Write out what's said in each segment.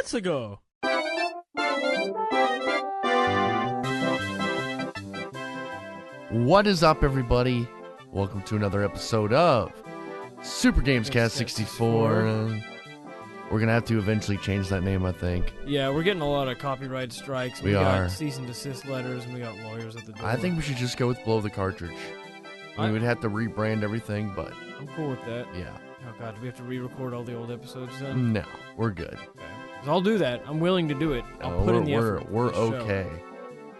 minutes ago. What is up, everybody? Welcome to another episode of Super GamesCast 64. We're going to have to eventually change that name, I think. Yeah, we're getting a lot of copyright strikes. We are. Got cease and desist letters, and we got lawyers at the door. I think we should just go with Blow the Cartridge. I mean, we'd have to rebrand everything, but... I'm cool with that. Yeah. Oh, God, do we have to re-record all the old episodes then? No, we're good. Okay. 'Cause I'll do that. I'm willing to do it. I'll put in the effort. We're okay.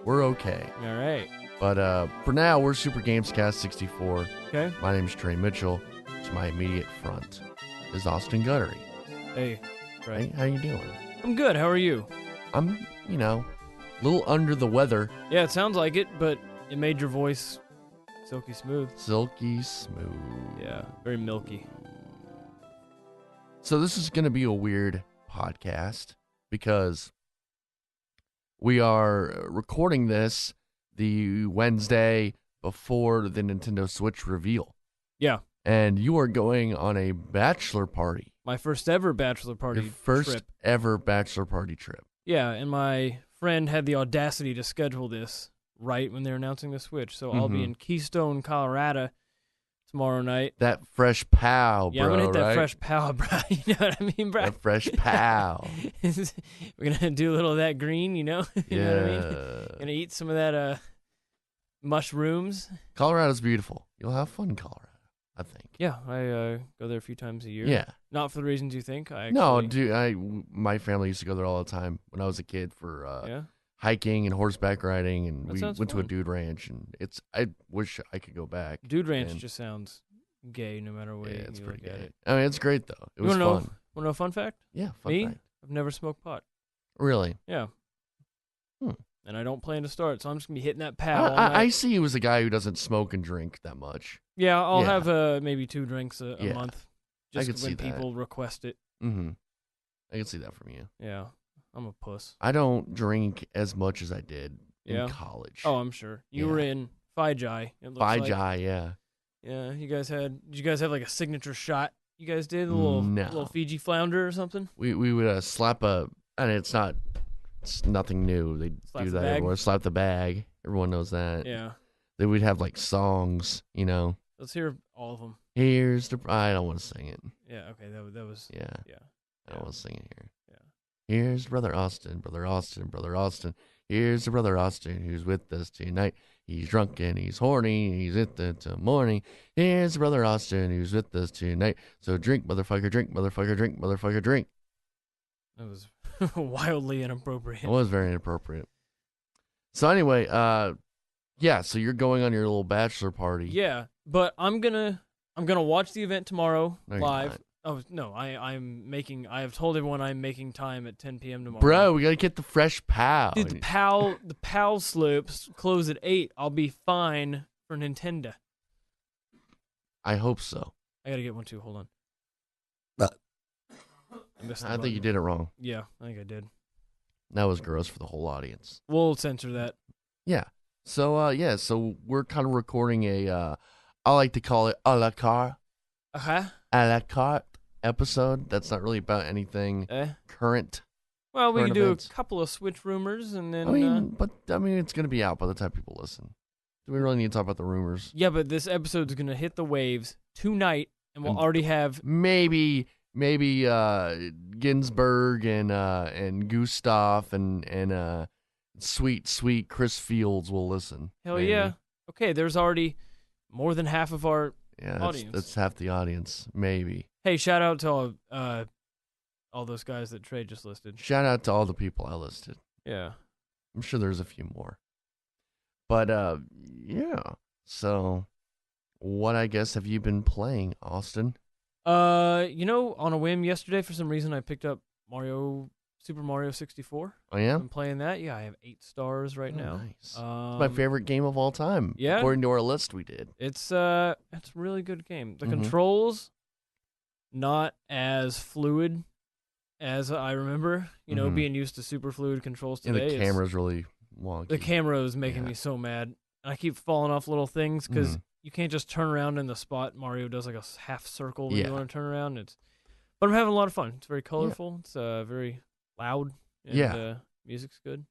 We're okay. All right. But for now, we're Super GamesCast 64. Okay. My name's Trey Mitchell. To my immediate front is Austin Guttery. Hey, Trey. Hey, how you doing? I'm good. How are you? I'm, a little under the weather. Yeah, it sounds like it, but it made your voice silky smooth. Silky smooth. Yeah, very milky. So this is going to be a weird podcast because we are recording this the Wednesday before the Nintendo Switch reveal. Yeah. And you are going on a bachelor party. My first ever bachelor party Your first trip. ever bachelor party trip. Yeah, and my friend had the audacity to schedule this right when they're announcing the Switch. So I'll be in Keystone, Colorado tomorrow night. That fresh pow, bro. Yeah, I'm going to hit that right? fresh pow, bro. You know what I mean, bro? That fresh pow. We're going to do a little of that green, you know? You know what I mean? Yeah. Going to eat some of that mushrooms. Colorado's beautiful. You'll have fun in Colorado, I think. Yeah, I go there a few times a year. Yeah. Not for the reasons you think. No, dude, my family used to go there all the time when I was a kid for Yeah? hiking and horseback riding, and That we sounds went to a fun. dude ranch, and I wish I could go back. Dude Ranch And- just sounds gay no matter what Yeah, you it's look pretty at gay. it. I mean, it's great though. It You was wanna know- fun. Want to know a fun fact? Yeah, fun Me? fact. I've never smoked pot. Really? Yeah. Hmm. And I don't plan to start, so I'm just going to be hitting that pow all I night. see you as a guy who doesn't smoke and drink that much. Yeah, I'll Yeah. have maybe 2 drinks a Yeah. month. I Just could see when that. people request it. Mm-hmm. I can see that from you. Yeah, I'm a puss. I don't drink as much as I did Yeah? in college. Oh, I'm sure. You were Yeah. in Phi Jai. It looks Phi like. Jai, yeah. Yeah, did you guys have like a signature shot you guys did? A No. little Fiji flounder or something? We would slap and it's nothing new. They Slap do the that bag? everywhere. Slap the bag. Everyone knows that. Yeah. They would have like songs, Let's hear all of them. Here's the. I don't want to sing it. Yeah, okay, that was... Yeah, Yeah. I don't want to sing it here. Yeah. Here's Brother Austin, Brother Austin, Brother Austin. Here's the Brother Austin who's with us tonight. He's drunk and he's horny. He's at the morning. Here's the Brother Austin who's with us tonight. So drink, motherfucker, drink, motherfucker, drink, motherfucker, drink. That was wildly inappropriate. It was very inappropriate. So anyway, yeah. So you're going on your little bachelor party. Yeah, but I'm gonna watch the event tomorrow No, you're live. not. Oh no, I have told everyone I'm making time at 10 p.m. tomorrow. Bro, we gotta get the fresh pow. Dude, the PAL slopes close at 8. I'll be fine for Nintendo. I hope so. I gotta get one too. Hold on. missed the I think button. you did it wrong. Yeah, I think I did. That was gross for the whole audience. We'll censor that. Yeah. So so we're kind of recording a I like to call it a la carte Uh-huh. episode. That's not really about anything current. Well, we Current can do events. a couple of Switch rumors, and then... I mean, it's going to be out by the time people listen. Do we really need to talk about the rumors? yeah, but this episode's going to hit the waves tonight, and we'll already have... Maybe Ginsburg and Gustav and sweet Chris Fields will listen. Hell maybe. yeah. Okay, there's already more than half of our Yeah, audience. that's half the audience, maybe. Hey, shout out to all those guys that Trey just listed. Shout out to all the people I listed. Yeah. I'm sure there's a few more. But yeah. So what I guess have you been playing, Austin? On a whim yesterday, for some reason, I picked up Super Mario 64. I am? I'm playing that. Yeah, I have 8 stars right now. Nice. It's my favorite game of all time. yeah? According to our list we did. It's a really good game. The Mhm. controls not as fluid as I remember. Mhm. Being used to super fluid controls And today. the it's- camera's really wonky. The camera is making Yeah. me so mad. And I keep falling off little things because Mhm. you can't just turn around in the spot Mario does, like a half circle when Yeah. you want to turn around. But I'm having a lot of fun. It's very colorful. It's very loud and music's good.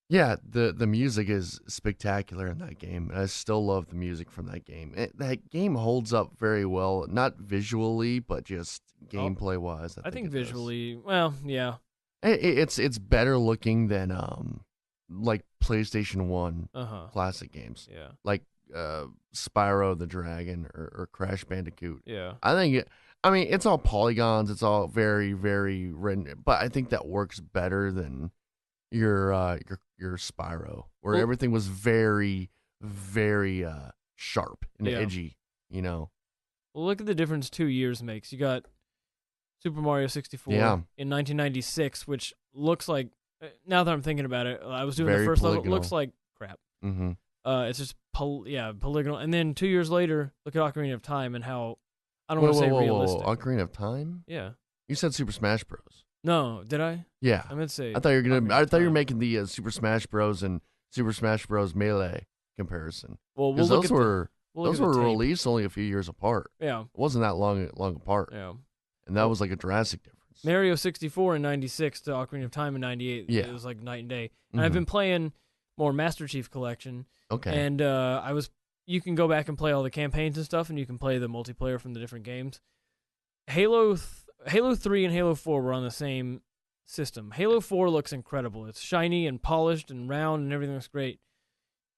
Yeah, the music is spectacular in that game. I still love the music from that game. That game holds up very well, not visually, but just gameplay wise. I think visually, well, yeah. It's better looking than like PlayStation 1 classic games. Yeah. Like Spyro the Dragon or Crash Bandicoot. Yeah. I mean, it's all polygons. It's all very, very written, but I think that works better than your Spyro, where everything was very, very sharp and edgy. You know. Well, look at the difference 2 years makes. You got Super Mario 64 in 1996, which looks like. Now that I'm thinking about it, I was doing very the first polygonal. level. It looks like crap. Mm-hmm. It's just polygonal. And then 2 years later, look at Ocarina of Time and how I don't want to say realistic. Ocarina of Time? Yeah. You said Super Smash Bros. No, did I? Yeah. I meant to say. I thought you were making the Super Smash Bros. And Super Smash Bros. Melee comparison. Well, those were released only a few years apart. Yeah. It wasn't that long apart. Yeah. And that was like a drastic difference. Mario 64 in 96 to Ocarina of Time in 98. Yeah. It was like night and day. And I've been playing more Master Chief Collection. Okay. And you can go back and play all the campaigns and stuff, and you can play the multiplayer from the different games. Halo 3 and Halo 4 were on the same system. Halo 4 looks incredible. It's shiny and polished and round, and everything looks great.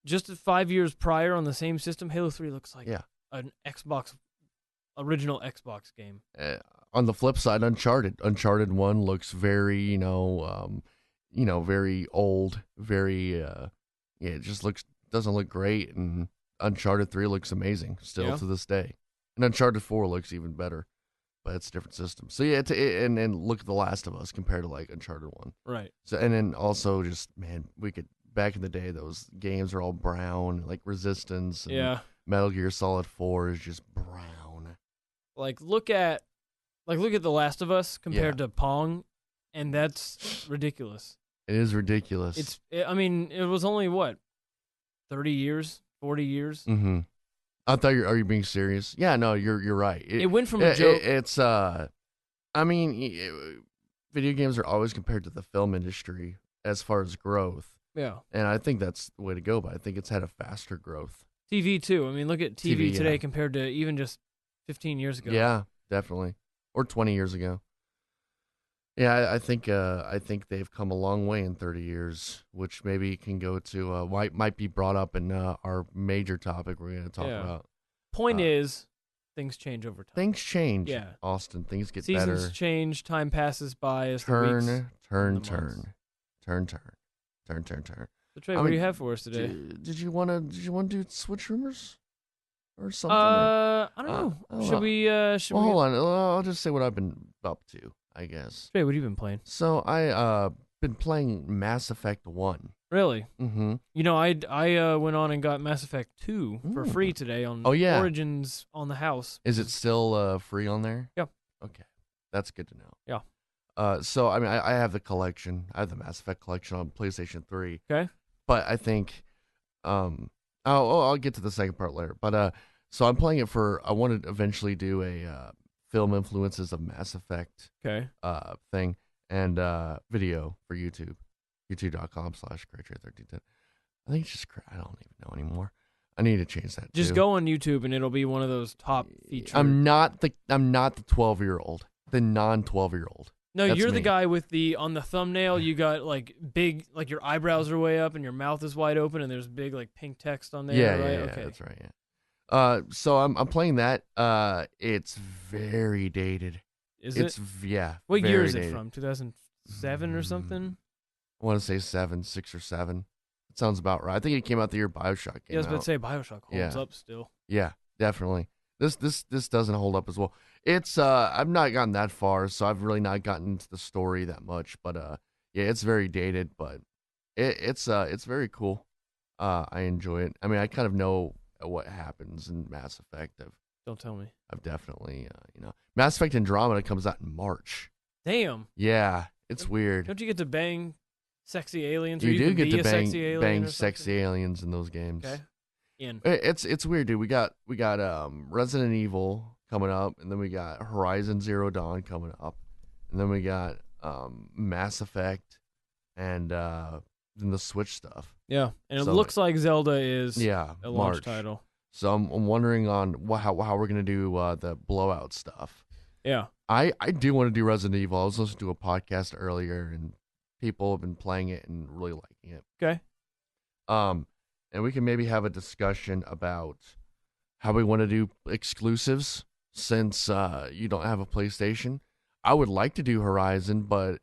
Just 5 years prior on the same system, Halo 3 looks like an original Xbox game. On the flip side, Uncharted 1 looks very, very old, very, it just doesn't look great, and Uncharted 3 looks amazing still to this day. And Uncharted 4 looks even better, but it's a different system. So yeah, and look at The Last of Us compared to like Uncharted 1. Right. So, and then also just, man, back in the day, those games are all brown, like Resistance and Metal Gear Solid 4 is just brown. Look at The Last of Us compared to Pong, and that's ridiculous. It is ridiculous. It was only, 30 years, 40 years? Mm-hmm. I thought are you being serious? Yeah, no, you're right. It went from a joke. Video games are always compared to the film industry as far as growth. Yeah. And I think that's the way to go, but I think it's had a faster growth. TV, too. Look at TV today compared to even just 15 years ago. Yeah, definitely. Or 20 years ago. Yeah, I think they've come a long way in 30 years, which maybe can go to might be brought up in our major topic we're going to talk about. Point is, things change over time. Things change, Austin. Things get better. Seasons change. Time passes by as the turn. So Trey, what do you have for us today? Did you want to do Switch rumors or something? I don't know. Should we? Hold on. I'll just say what I've been up to, I guess. Trey, what have you been playing? So I been playing Mass Effect 1. Really? Mm-hmm. I went on and got Mass Effect 2 for free today on Origins on the house. Is it still free on there? Yeah. Okay, that's good to know. Yeah. So I have the collection. I have the Mass Effect collection on PlayStation 3. Okay. But I think, I'll get to the second part later. But so I'm playing it I want to eventually do a film influences of Mass Effect. Okay. Thing and video for YouTube, youtube.com/CrayTrey1310. I think it's just I don't even know anymore. I need to change that. Just go on YouTube and it'll be one of those top features. I'm not the 12-year-old, the non-12-year-old. No, That's you're me. the guy with on the thumbnail, you got big, your eyebrows are way up and your mouth is wide open and there's big pink text on there. Yeah, right? yeah, okay. That's right. Yeah. So I'm playing that. It's very dated. Is it? Yeah. What year is dated. it from? 2007 or something? I want to say 6 or 7. It sounds about right. I think it came out the year BioShock came out. I was about to say BioShock holds up still. Yeah, definitely. This doesn't hold up as well. It's I've not gotten that far, so I've really not gotten into the story that much. But yeah, it's very dated, but it's very cool. I enjoy it. I kind of know what happens in Mass Effect. Don't tell me. I've definitely Mass Effect Andromeda comes out in March. Damn. Yeah, it's weird. Don't you get to bang sexy aliens? You or do get to bang sexy aliens in those games. Okay. It's weird, dude. We got Resident Evil coming up, and then we got Horizon Zero Dawn coming up, and then we got Mass Effect, and then the Switch stuff. Yeah, and it So, looks like Zelda is Yeah, a launch March. title. So I'm wondering on how we're gonna do the blowout stuff. Yeah. I do want to do Resident Evil. I was listening to a podcast earlier, and people have been playing it and really liking it. Okay. And we can maybe have a discussion about how we want to do exclusives since you don't have a PlayStation. I would like to do Horizon, but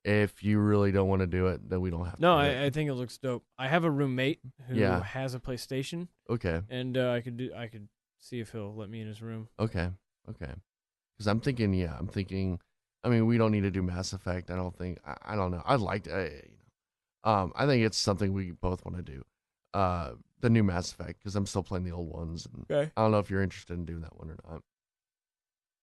if you really don't want to do it, then we don't have No, to do it. I think it looks dope. I have a roommate who Yeah. has a PlayStation, Okay. and I could see if he'll let me in his room. Okay. Because I'm thinking, I mean, we don't need to do Mass Effect. I don't think. I don't know. I'd like to. I think it's something we both want to do. The new Mass Effect, because I'm still playing the old ones. And Okay. I don't know if you're interested in doing that one or not.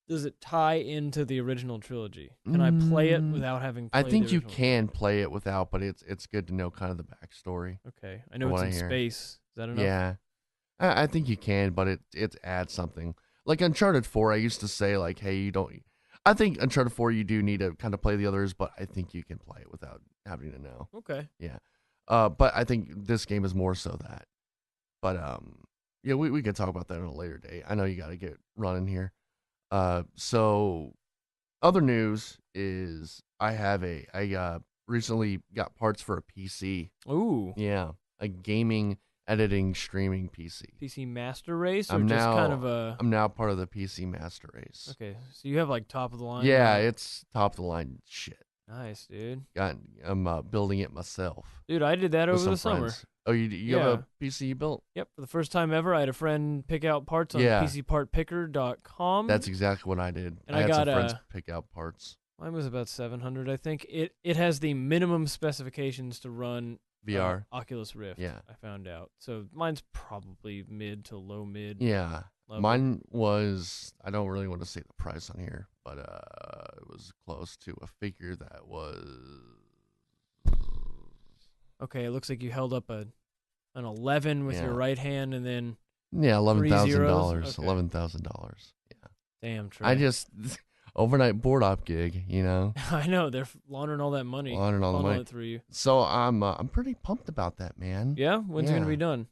Does it tie into the original trilogy? Can I play it without having I played think the you original? can play it without, but it's good to know kind of the backstory. Okay. I know From it's what in I hear. space. Is that enough? Yeah, I think you can, but it adds something. Like Uncharted 4, I used to say like, hey, you don't. I think Uncharted 4 you do need to kind of play the others, but I think you can play it without having to know. Okay. Yeah. But I think this game is more so that. But yeah, we can talk about that on a later date. I know you got to get running here. So other news is I recently got parts for a PC. Ooh. Yeah, a gaming editing streaming PC. PC Master Race, or I'm just now kind of a. I'm now part of the PC Master Race. Okay, so you have like top of the line. Yeah, now? it's top of the line shit. Nice, dude. I'm building it myself. Dude, I did that with over the some summer. friends. Oh, you have a PC you built? Yep, for the first time ever, I had a friend pick out parts on Yeah. PCPartPicker.com. That's exactly what I did. And I I had got, some friends pick out parts. Mine was about 700, I think. It has the minimum specifications to run VR. Oculus Rift. Yeah. I found out. So mine's probably mid to low mid. Yeah. level. Mine was, I don't really want to say the price on here, but it was close to a figure that was. Okay, it looks like you held up an 11 with Yeah. your right hand, and then Yeah, $11,000. zeros? Okay. $11,000. Yeah. damn, Trey. I just overnight board op gig, you know, I know they're laundering all that money. laundering all the funneling money. it through you. So I'm pretty pumped about that, man. Yeah, when's it gonna Yeah. be done?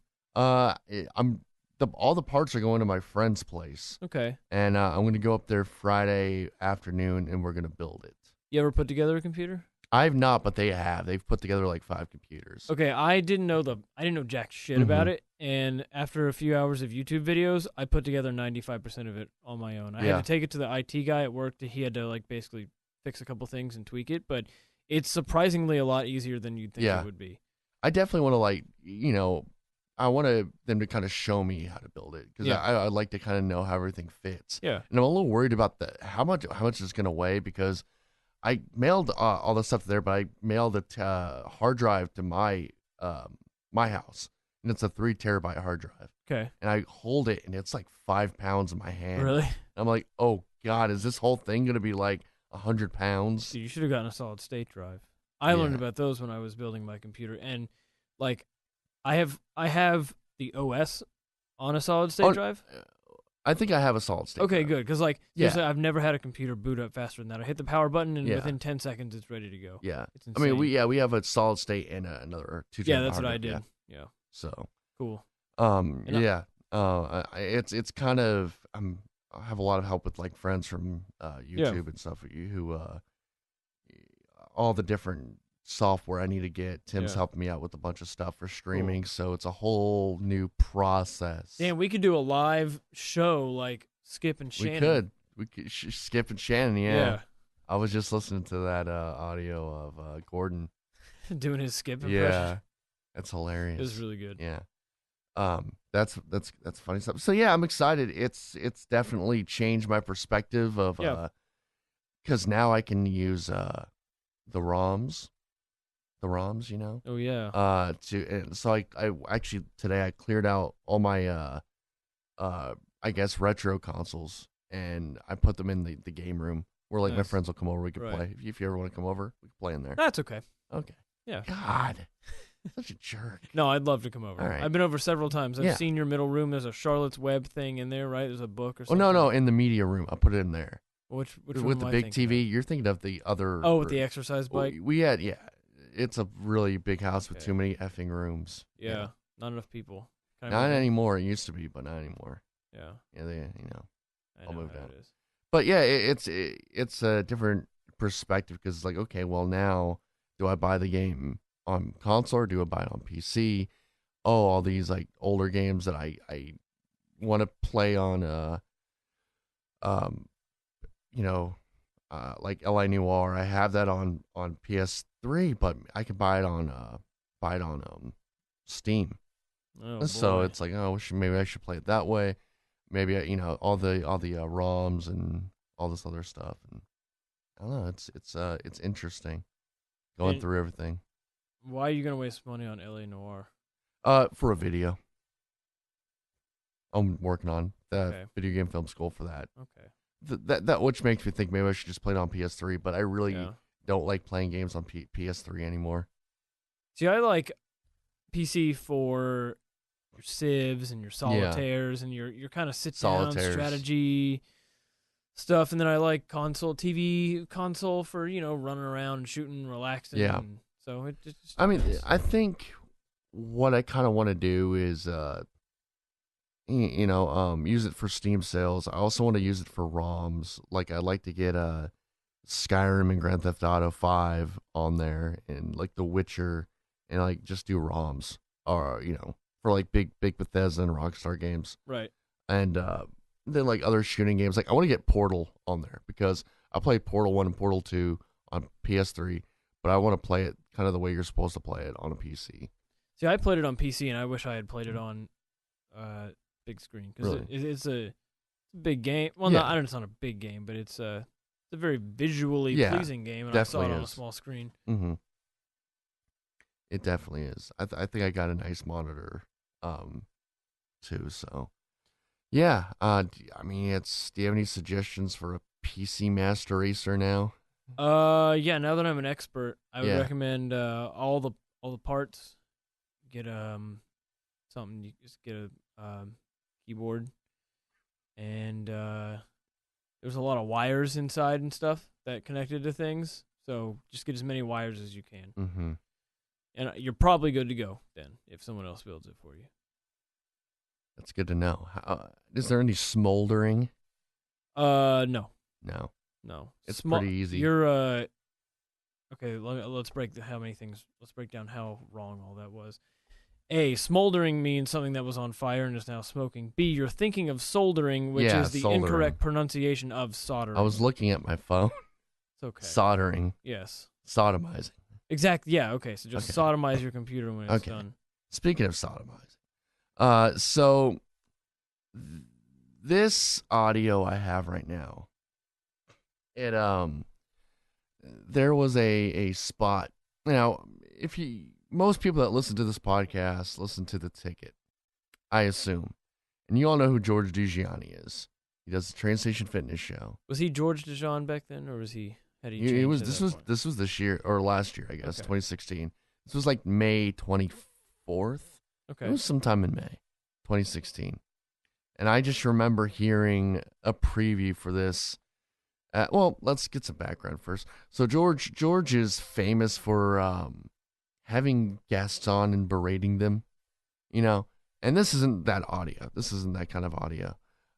All the parts are going to my friend's place, Okay. and I'm gonna go up there Friday afternoon, and we're gonna build it. You ever put together a computer? I've not, but they have. They've put together like 5 computers. Okay, I didn't know jack shit about Mhm. it, and after a few hours of YouTube videos, I put together 95% of it on my own. I Yeah. had to take it to the IT guy at work. He had to like basically fix a couple things and tweak it, but it's surprisingly a lot easier than you'd think Yeah. it would be. I definitely want to I want them to kind of show me how to build it because Yeah. I like to kind of know how everything fits. Yeah. And I'm a little worried about how much it's going to weigh because I mailed all the stuff there, but I mailed a hard drive to my house, and it's a 3 terabyte hard drive. Okay. And I hold it, and it's like 5 pounds in my hand. Really? I'm like, oh God, is this whole thing going to be like 100 pounds? So you should have gotten a solid state drive. I learned Yeah. about those when I was building my computer, and like I have the OS on a solid state drive. I think I have a solid state. Okay, drive. good. Because like, Yeah. seriously, I've never had a computer boot up faster than that. I hit the power button, and Yeah. within 10 seconds, it's ready to go. Yeah. It's I mean, insane. we have a solid state and another 2 Yeah, terabyte that's what I hard did. drive, Yeah. So, Cool. And yeah. It's kind of I have a lot of help with like friends from YouTube and stuff who all the different software I need to get. Tim's Yeah. helping me out with a bunch of stuff for streaming, so it's a whole new process. Damn, we could do a live show like Skip and Shannon. We could Skip and Shannon. Yeah. Yeah. I was just listening to that audio of Gordon. Doing his Skip impression. Yeah, that's hilarious. It was really good. Yeah. That's funny stuff. So yeah, I'm excited. It's definitely changed my perspective of because now I can use the ROMs, you know. Oh yeah. And so I actually today I cleared out all my I guess retro consoles and I put them in the game room where like my Nice. friends will come over. We could Right. play if you ever want to come over. We can play in there. That's okay. Okay. Yeah. God, such a jerk. No, I'd love to come over. All right. I've been over several times. I've Yeah. seen your middle room. There's a Charlotte's Web thing in there, right? There's a book or Oh something. no, in the media room. I put it in there. Which with one the am I big thinking TV. of? You're thinking of the other. Oh, with the exercise bike. We had It's a really big house with Okay. too many effing rooms. Yeah, not enough people. Can I Not move in? anymore. It used to be, but not anymore. Yeah, Yeah, I I'll know move how down. it is. But yeah, it's a different perspective because it's like, okay, well now, do I buy the game on console or do I buy it on PC? Oh, all these like older games that I want to play on um you know like LA Noire. I have that on PS3, but I could buy it on Steam. Oh So boy. it's like, oh, maybe I should play it that way. Maybe all the ROMs and all this other stuff. And I don't know. It's interesting going And through everything. why are you gonna waste money on LA Noire? For a video, I'm working on the Okay. video game film school for that. Okay. That which makes me think maybe I should just play it on PS3. But I really Yeah. don't like playing games on PS3 anymore. See, I like PC for your civs and your solitaires and your kind of sit down Solitaires. strategy stuff, and then I like TV console for running around and shooting, relaxing. Yeah. And so it just I mean, depends. I think what I kind of want to do is use it for Steam sales. I also want to use it for ROMs. Like I'd like to get Skyrim and Grand Theft Auto 5 on there, and like The Witcher, and like just do ROMs, or for like big Bethesda and Rockstar games, Right. and then like other shooting games. Like I want to get Portal on there because I played Portal 1 and Portal 2 on PS3, but I want to play it kind of the way you're supposed to play it on a PC. See, I played it on PC, and I wish I had played it on big screen because Really? it's a big game. Well, Yeah. I know it's not a big game, but it's a very visually Yeah, pleasing game, and I saw it definitely on a is. small screen. Mm-hmm. It definitely is. I think I got a nice monitor, too. So, yeah. I mean, do you have any suggestions for a PC Master Racer now? Yeah. Now that I'm an expert, I would Yeah. recommend all the parts. Get something. You just get a keyboard, and there's a lot of wires inside and stuff that connected to things. So just get as many wires as you can, Mm-hmm. and you're probably good to go then if someone else builds it for you. That's good to know. Is there any smoldering? No. No. It's pretty easy. You're okay. Let's break Let's break down how wrong all that was. A, smoldering means something that was on fire and is now smoking. B, you're thinking of soldering, which Yeah, is the soldering. incorrect pronunciation of soldering. I was looking at my phone. It's okay. Soldering. Yes. Sodomizing. Exactly. Yeah. Okay. So just Okay. sodomize your computer when it's Okay. done. Speaking of sodomizing, so this audio I have right now, it there was a spot. Now, most people that listen to this podcast listen to The Ticket, I assume, and you all know who George DiGianni is. He does the Train Station Fitness Show. Was he George DeJean back then, or was he? Had he changed? It was at this that was point? this was this year or last year, I guess, Okay. 2016. This was like May 24th. Okay. It was sometime in May 2016. And I just remember hearing a preview for this. Well, let's get some background first. So George is famous for having guests on and berating them, and this isn't that audio. This isn't that kind of audio.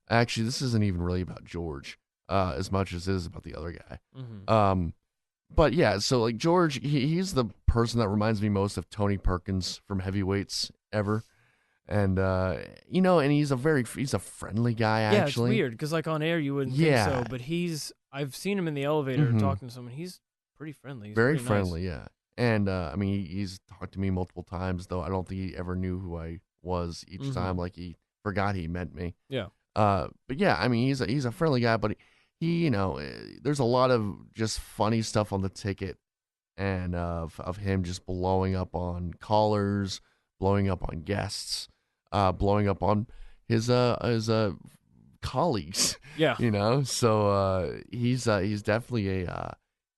Actually, this isn't even really about George as much as it is about the other guy. Mm-hmm. But yeah, so like George, he's the person that reminds me most of Tony Perkins from Heavyweights ever. And and he's a friendly guy Yeah, actually. it's weird because like on air you wouldn't Yeah. think so, but I've seen him in the elevator Mhm. talking to someone. He's pretty friendly. He's Very pretty nice. friendly, yeah. And I mean, he's talked to me multiple times, though I don't think he ever knew who I was each Mhm. time. Like he forgot he met me. Yeah. But yeah, I mean, he's a friendly guy, but he there's a lot of just funny stuff on The Ticket, and of him just blowing up on callers, blowing up on guests, blowing up on his colleagues. Yeah. So he's definitely a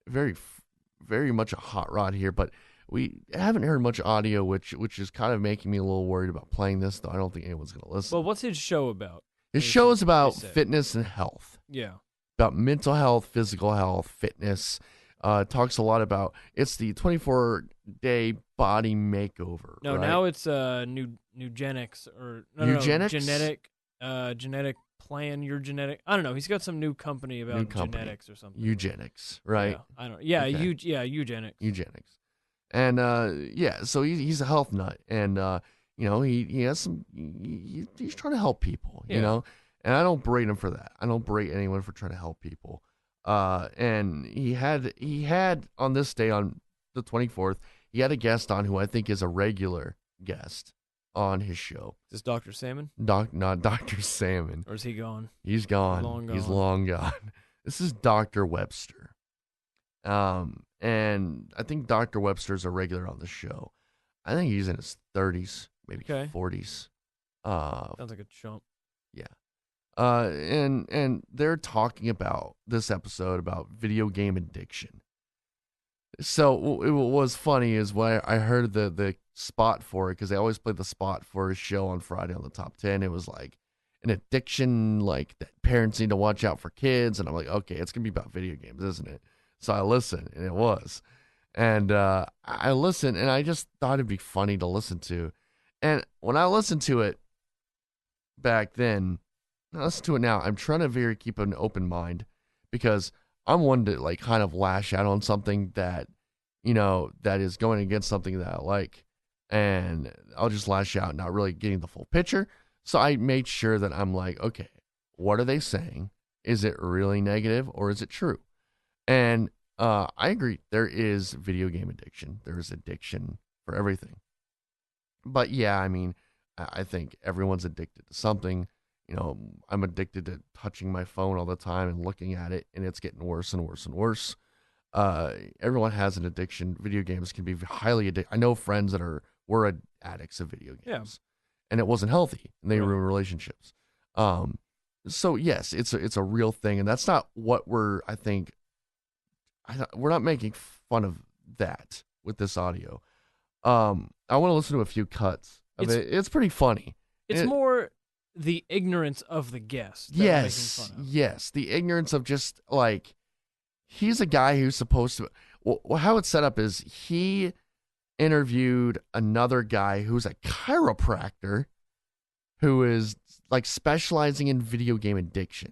very much a hot rod here, but we haven't heard much audio, which is kind of making me a little worried about playing this, though I don't think anyone's gonna listen. Well, what's his show about? His show is about they say. fitness and health. Yeah. about mental health, physical health, fitness. Talks a lot about it's the 24-day body makeover. No, right? now it's Nugenics or Eugenics? genetic plan your genetic. I don't know. He's got some new company about genetics or something. Eugenics, right? Yeah, I don't. Yeah, Okay. eugenics. Eugenics, and so he's a health nut, and he has some. He's trying to help people, and I don't berate him for that. I don't berate anyone for trying to help people. And he had on this day, on the 24th, he had a guest on who I think is a regular guest on his show. Is this Dr. Salmon? Not Dr. Salmon. Or is he gone? He's gone. He's long gone. This is Dr. Webster. And I think Dr. Webster's a regular on the show. I think he's in his 30s, maybe 40s. Sounds like a chump. Yeah. And they're talking about this episode about video game addiction. So what was funny is when I heard the spot for it, because they always play the spot for a show on Friday on the top 10. It was like an addiction, like that parents need to watch out for kids. And I'm like, okay, it's going to be about video games, isn't it? So I listened, and it was. And I listened, and I just thought it'd be funny to listen to. And when I listened to it back then, I listen to it now, I'm trying to keep an open mind, because I'm one to like kind of lash out on something that, that is going against something that I like. And I'll just lash out, not really getting the full picture. So I made sure that I'm like, okay, what are they saying? Is it really negative or is it true? And I agree. There is video game addiction. There is addiction for everything. But yeah, I mean, I think everyone's addicted to something. I'm addicted to touching my phone all the time and looking at it, and it's getting worse and worse and worse. Everyone has an addiction. Video games can be highly addictive. I know friends that were addicts of video games, and it wasn't healthy, and they ruined relationships. So yes, it's a real thing, and that's not what we're not making fun of that with this audio. I want to listen to a few cuts of it. It's pretty funny. It's more the ignorance of the guest. Yes, the ignorance of just like, he's a guy who's supposed to. Well, how it's set up is he interviewed another guy who's a chiropractor who is like specializing in video game addiction.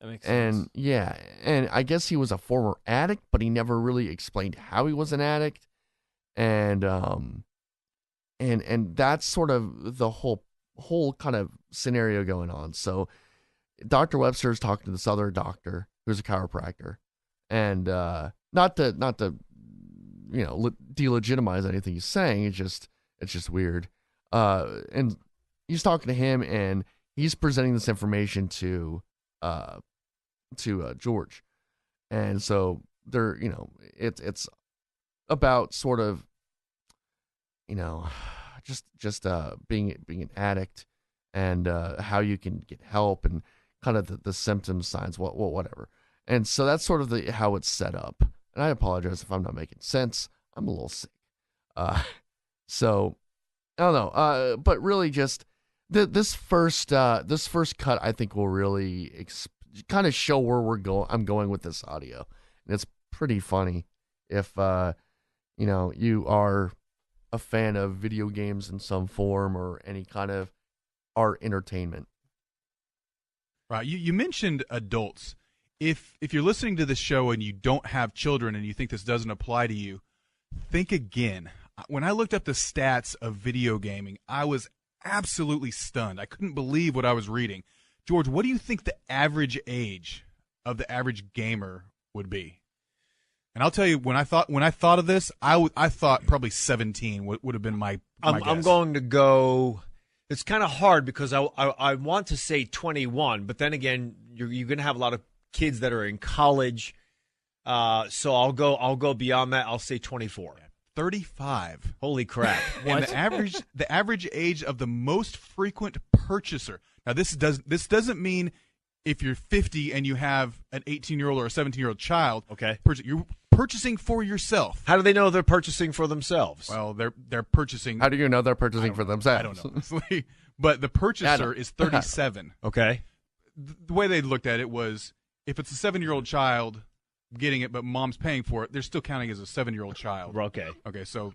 That makes sense. And yeah, and I guess he was a former addict, but he never really explained how he was an addict. And that's sort of the whole kind of scenario going on. So Dr. Webster is talking to this other doctor who's a chiropractor, and not to delegitimize anything he's saying. It's just weird. And he's talking to him, and he's presenting this information to George, and so they're it's about sort of just being an addict, and how you can get help, and kind of the symptoms, signs, whatever. And so that's sort of how it's set up. And I apologize if I'm not making sense. I'm a little sick. So I don't know. But really, just this first cut, I think, will really kind of show where I'm going with this audio, and it's pretty funny if you are a fan of video games in some form or any kind of art entertainment. Right. You mentioned adults. If you're listening to this show and you don't have children and you think this doesn't apply to you, think again. When I looked up the stats of video gaming, I was absolutely stunned. I couldn't believe what I was reading. George, what do you think the average age of the average gamer would be? And I'll tell you, when I thought of this, I thought probably 17 would have been my guess. I'm going to go. It's kind of hard because I want to say 21, but then again, you're going to have a lot of kids that are in college. So I'll go beyond that. I'll say 24. 35. Holy crap! And the average age of the most frequent purchaser. Now this doesn't mean if you're 50 and you have an 18-year-old or a 17-year-old child. Okay. You're purchasing for yourself. How do they know they're purchasing for themselves? Well, they're purchasing. How do you know they're purchasing for themselves? I don't know. But the purchaser is 37. Okay. The way they looked at it was, if it's a 7-year-old child getting it, but mom's paying for it, they're still counting as a 7-year-old child. Okay. Okay, so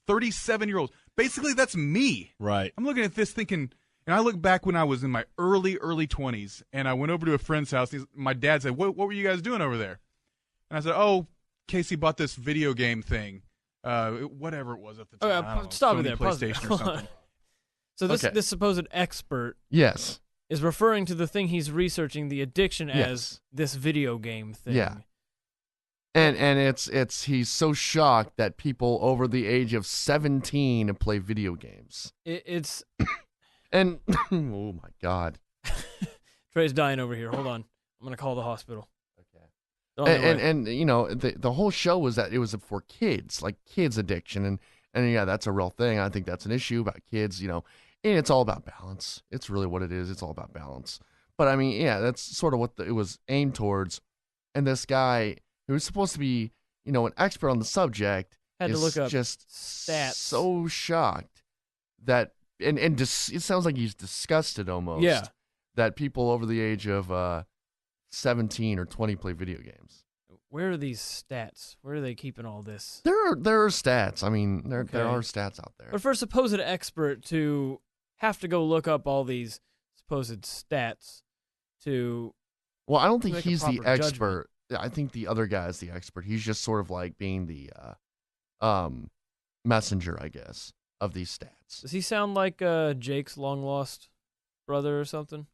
37-year-olds. Basically, that's me. Right. I'm looking at this thinking, and I look back when I was in my early 20s, and I went over to a friend's house. My dad said, what were you guys doing over there? And I said, oh, Casey bought this video game thing, whatever it was at the time. I don't know, stop Sony it there. Pause it. PlayStation or something. So Okay. this supposed expert Yes. is referring to the thing he's researching, the addiction, Yes. as this video game thing. Yeah. And it's he's so shocked that people over the age of 17 play video games. It's And oh my God. Trey's dying over here. Hold on. I'm gonna call the hospital. Okay. They're on their way. And you know, the whole show was that it was for kids, like kids addiction, and yeah, that's a real thing. I think that's an issue about kids, you know, and it's all about balance. It's really what it is. It's all about balance. But I mean, yeah, that's sort of what it was aimed towards. And this guy who was supposed to be, you know, an expert on the subject Had to is look up just stats. so shocked that it sounds like he's disgusted almost. Yeah. That people over the age of 17 or 20 play video games. Where are these stats? Where are they keeping all this? There are stats. I mean, there Okay. are stats out there. But for a supposed expert to have to go look up all these supposed stats to Well, I don't think make a he's the proper judgment. expert. I think the other guy is the expert. He's just sort of like being the messenger, I guess, of these stats. does he sound like Jake's long lost brother or something?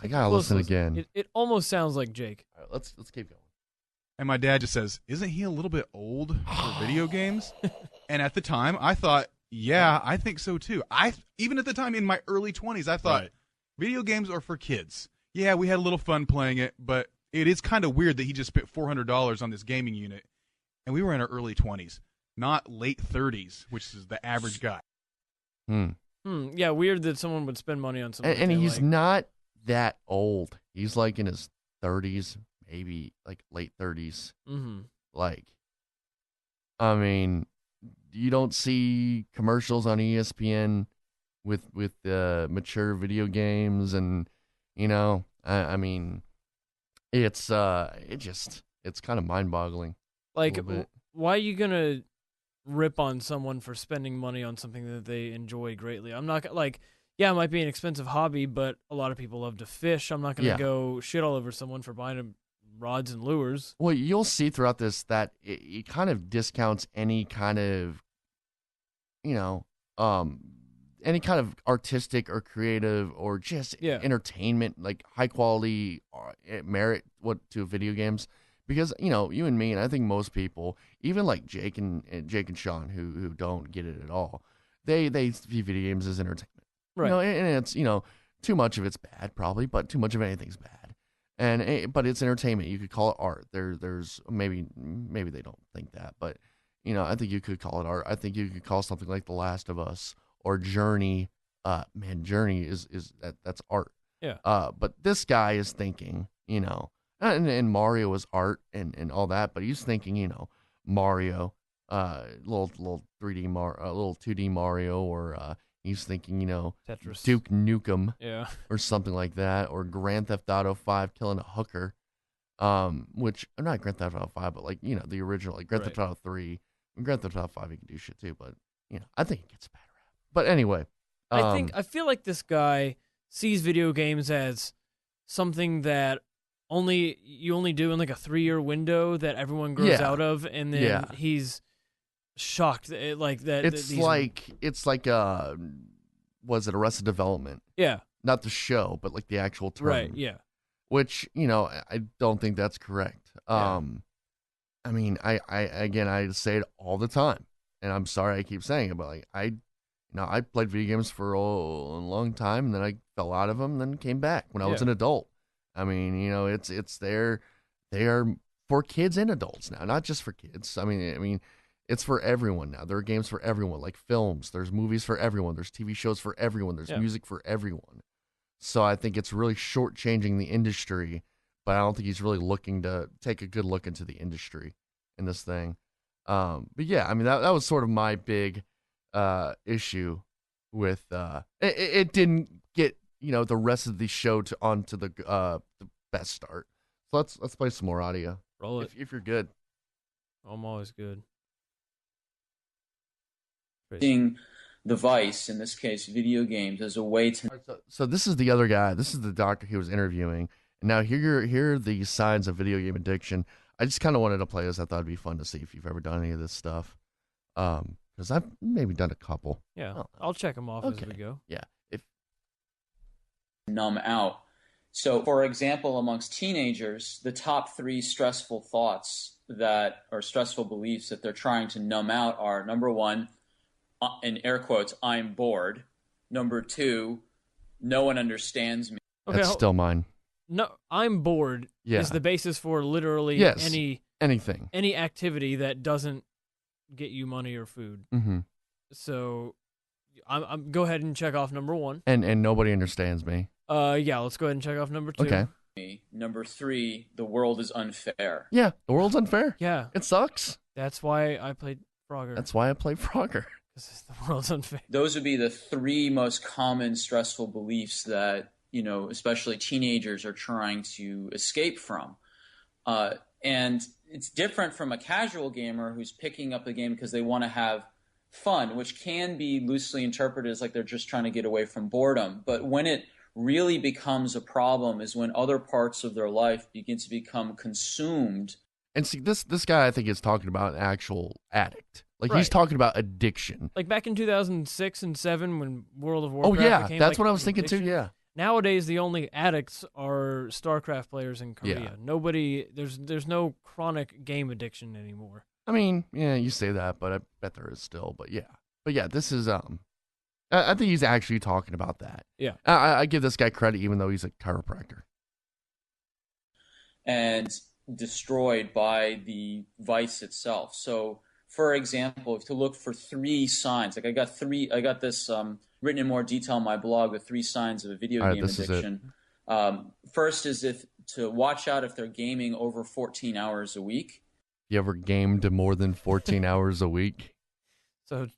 I gotta Close listen again. It almost sounds like Jake. All right, let's keep going. And my dad just says, isn't he a little bit old for video games? And at the time, I thought, yeah, I think so too. Even at the time, in my early 20s, I thought, Right. video games are for kids. Yeah, we had a little fun playing it, but it is kind of weird that he just spent $400 on this gaming unit. And we were in our early 20s, not late 30s, which is the average guy. Yeah, weird that someone would spend money on something. And they he's like. not that old. He's like in his 30s, maybe like late 30s. Mm-hmm. Like, I mean, you don't see commercials on ESPN with mature video games, and you know, I mean, it's kind of mind-boggling. Like, little bit. why are you gonna rip on someone for spending money on something that they enjoy greatly? I'm not like, yeah, it might be an expensive hobby, but a lot of people love to fish. I'm not gonna Yeah. go shit all over someone for buying them rods and lures. Well, you'll see throughout this that it kind of discounts any kind of, you know, any kind of artistic or creative or just Yeah. entertainment, like high quality merit to video games. Because, you know, you and me, and I think most people, even like Jake and Sean, who don't get it at all, they see video games as entertainment. Right. You know, and it's, you know, too much of it's bad probably, but too much of anything's bad. But it's entertainment. You could call it art. There's maybe they don't think that, but you know, I think you could call it art. I think you could call something like The Last of Us or Journey. Journey is that's art. Yeah. But this guy is thinking, you know, and Mario is art and all that, but he's thinking, you know, Mario, little 3D little 2D Mario, or he's thinking, you know, Tetris. Duke Nukem. Yeah. Or something like that, or Grand Theft Auto 5 killing a hooker, which not Grand Theft Auto 5, but like, you know, the original, like Grand Theft Auto 3, and Grand Theft Auto 5 you can do shit too, but you know, I think it gets a bad rap. But anyway, I feel like this guy sees video games as something that you only do in like a 3-year window that everyone grows Yeah. out of, and then Yeah. he's shocked like that. it's like was it Arrested Development? yeah, Not the show, but like the actual term, right, yeah, which, you know, I don't think that's correct. Yeah. I mean, I say it all the time, and I'm sorry I keep saying it, but like I played video games for a long time, and then I fell out of them, and then came back when I was Yeah. an adult. I mean, you know, they are for kids and adults now, not just for kids. I mean, it's for everyone now. There are games for everyone, like films. There's movies for everyone. There's TV shows for everyone. There's Yeah. music for everyone. So I think it's really shortchanging the industry, but I don't think he's really looking to take a good look into the industry in this thing. But yeah, I mean, that was sort of my big issue with it didn't get, you know, the rest of the show onto the best start. So let's play some more audio. Roll it. If you're good. I'm always good. Using the vice, in this case, video games, as a way to. So this is the other guy. This is the doctor he was interviewing. And now here are the signs of video game addiction. I just kind of wanted to play this. I thought it'd be fun to see if you've ever done any of this stuff. Because I've maybe done a couple. Yeah, I'll check them off as we go. Yeah. Numb out. So, for example, amongst teenagers, the top 3 stressful thoughts or stressful beliefs that they're trying to numb out are, number 1, in air quotes, I'm bored. Number 2, no one understands me. Okay, That's still mine. No, I'm bored is the basis for literally anything. Any activity that doesn't get you money or food. Mm-hmm. So, I'm go ahead and check off number 1. And nobody understands me. Yeah, let's go ahead and check off number 2. Okay. Number 3, the world is unfair. Yeah, the world's unfair. Yeah. It sucks. That's why I played Frogger. That's why I play Frogger. Because the world's unfair. Those would be the 3 most common stressful beliefs that, especially teenagers are trying to escape from. And it's different from a casual gamer who's picking up the game because they want to have fun, which can be loosely interpreted as like they're just trying to get away from boredom. But when it really becomes a problem is when other parts of their life begin to become consumed. And see, this guy I think is talking about an actual addict. Like Right. He's talking about addiction. Like back in 2006 and 7 when World of Warcraft became that's like what I was thinking addiction. too. Yeah. Nowadays, the only addicts are StarCraft players in Korea. Yeah. Nobody, there's no chronic game addiction anymore. I mean, yeah, you say that, but I bet there is still. But yeah, this is I think he's actually talking about that. Yeah. I give this guy credit, even though he's a chiropractor. And destroyed by the vice itself. So, for example, to look for 3 signs, like I got this written in more detail on my blog, the 3 signs of a video game addiction. First is to watch out if they're gaming over 14 hours a week. You ever gamed more than 14 hours a week? So,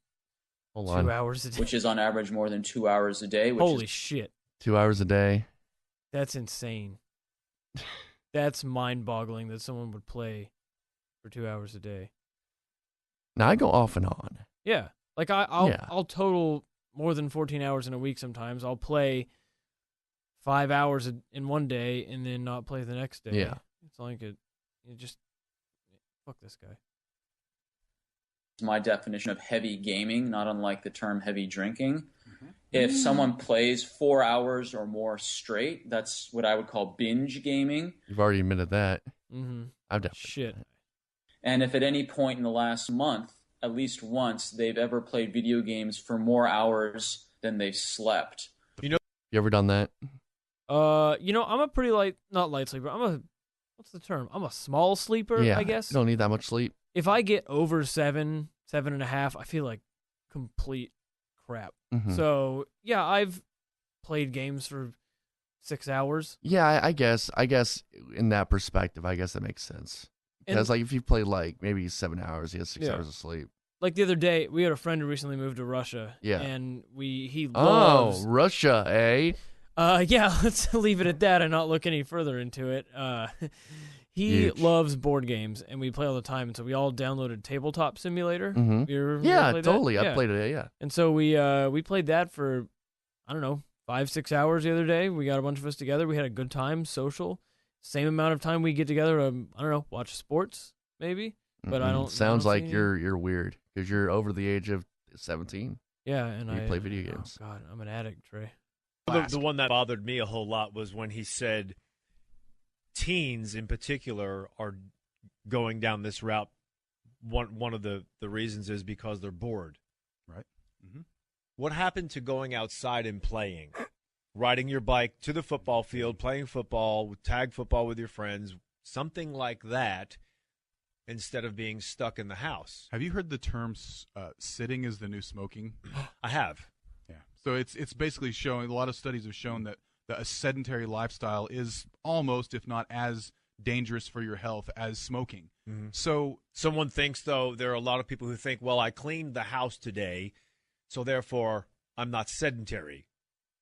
Hold 2 on. hours a day. Which is on average more than 2 hours a day. Holy shit. 2 hours a day. That's insane. That's mind-boggling that someone would play for 2 hours a day. Now I go off and on. Yeah. Like I'll total more than 14 hours in a week sometimes. I'll play 5 hours in one day and then not play the next day. Yeah. It's like you just fuck this guy. It's my definition of heavy gaming, not unlike the term heavy drinking. If someone plays 4 hours or more straight, that's what I would call binge gaming. You've already admitted that. Mm-hmm. I've definitely. Shit. And if at any point in the last month, at least once, they've ever played video games for more hours than they've slept. You ever done that? I'm a pretty not light sleeper. What's the term? I'm a small sleeper, Yeah. I guess. You don't need that much sleep. If I get over 7.5, I feel like complete crap. Mhm. So, yeah, I've played games for 6 hours. Yeah, I guess in that perspective, I guess that makes sense. Because like if you play like maybe 7 hours, you have 6 hours of sleep. Like the other day, we had a friend who recently moved to Russia. Yeah. And he loves... Oh, Russia, eh? Yeah, let's leave it at that and not look any further into it. He Huge. loves board games, and we play all the time. And so we all downloaded Tabletop Simulator. Mhm. You ever Yeah, played totally. That? I played it, yeah. And so we played that for, I don't know, 5-6 hours the other day. We got a bunch of us together. We had a good time, social. Same amount of time we get together. I don't know, watch sports maybe. But I don't. Sounds I don't like see you're weird because you're over the age of 17. Yeah, and You play video games. Oh God, I'm an addict, Trey. The one that bothered me a whole lot was when he said teens in particular are going down this route. One of the reasons is because they're bored. Right. Mm-hmm. What happened to going outside and playing? Riding your bike to the football field, playing football, tag football with your friends, something like that, instead of being stuck in the house. Have you heard the term sitting is the new smoking? I have. Yeah. So it's basically showing, a lot of studies have shown that a sedentary lifestyle is almost, if not as dangerous for your health as smoking. Mm-hmm. So someone thinks, though, there are a lot of people who think, well, I cleaned the house today, so therefore I'm not sedentary.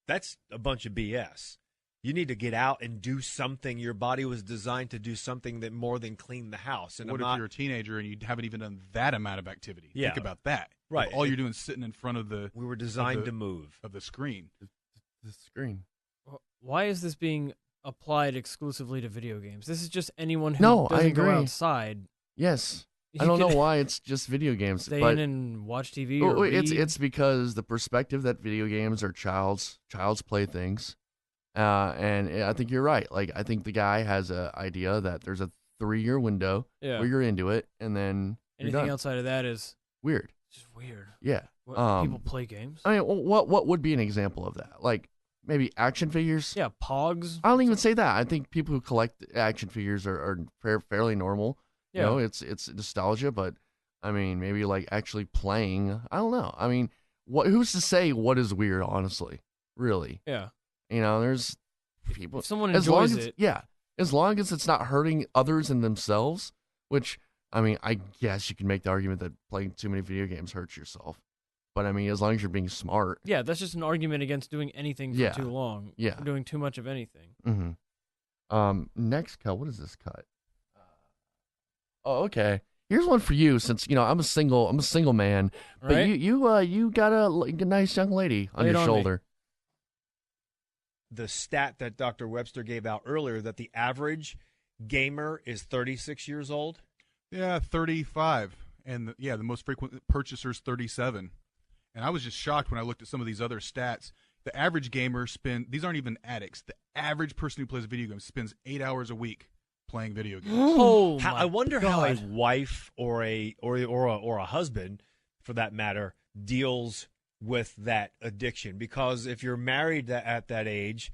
That's a bunch of BS. You need to get out and do something. Your body was designed to do something that more than clean the house. And what if you're a teenager and you haven't even done that amount of activity? Yeah. Think about that. Right. All you're doing is sitting in front of the we were designed to move. of the screen. The screen. Why is this being applied exclusively to video games? This is just anyone who No, I doesn't go agree. outside. Yes. You I don't know can why it's just video games. Stay but in and watch TV or read. it's because the perspective that video games are child's playthings. And I think you're right. Like, I think the guy has an idea that there's a 3-year window Yeah. where you're into it, and then you're Anything done. outside of that is Weird. just weird. Yeah. People play games. I mean, what would be an example of that? Like, maybe action figures? Yeah, Pogs. I don't even say that. I think people who collect action figures are fairly normal. Yeah. You know, it's nostalgia, but I mean, maybe like actually playing. I don't know. I mean, who's to say what is weird? Honestly, really, Yeah. you know, there's people. If someone as long enjoys as it. yeah, as long as it's not hurting others and themselves. Which I mean, I guess you can make the argument that playing too many video games hurts yourself. But I mean, as long as you're being smart. Yeah, that's just an argument against doing anything for Yeah. too long. Yeah. Or doing too much of anything. Mm-hmm. Next cut. What is this cut? Oh, okay. Here's one for you, since you know I'm a single man. But Right? you got a nice young lady on Lay it your on me. shoulder. The stat that Dr. Webster gave out earlier that the average gamer is 36 years old. Yeah, 35, and the most frequent purchasers 37. And I was just shocked when I looked at some of these other stats. The average gamer these aren't even addicts. The average person who plays video games spends 8 hours a week playing video games. Oh, I my wonder how a God. wife or a husband, for that matter, deals with that addiction. Because if you're married at that age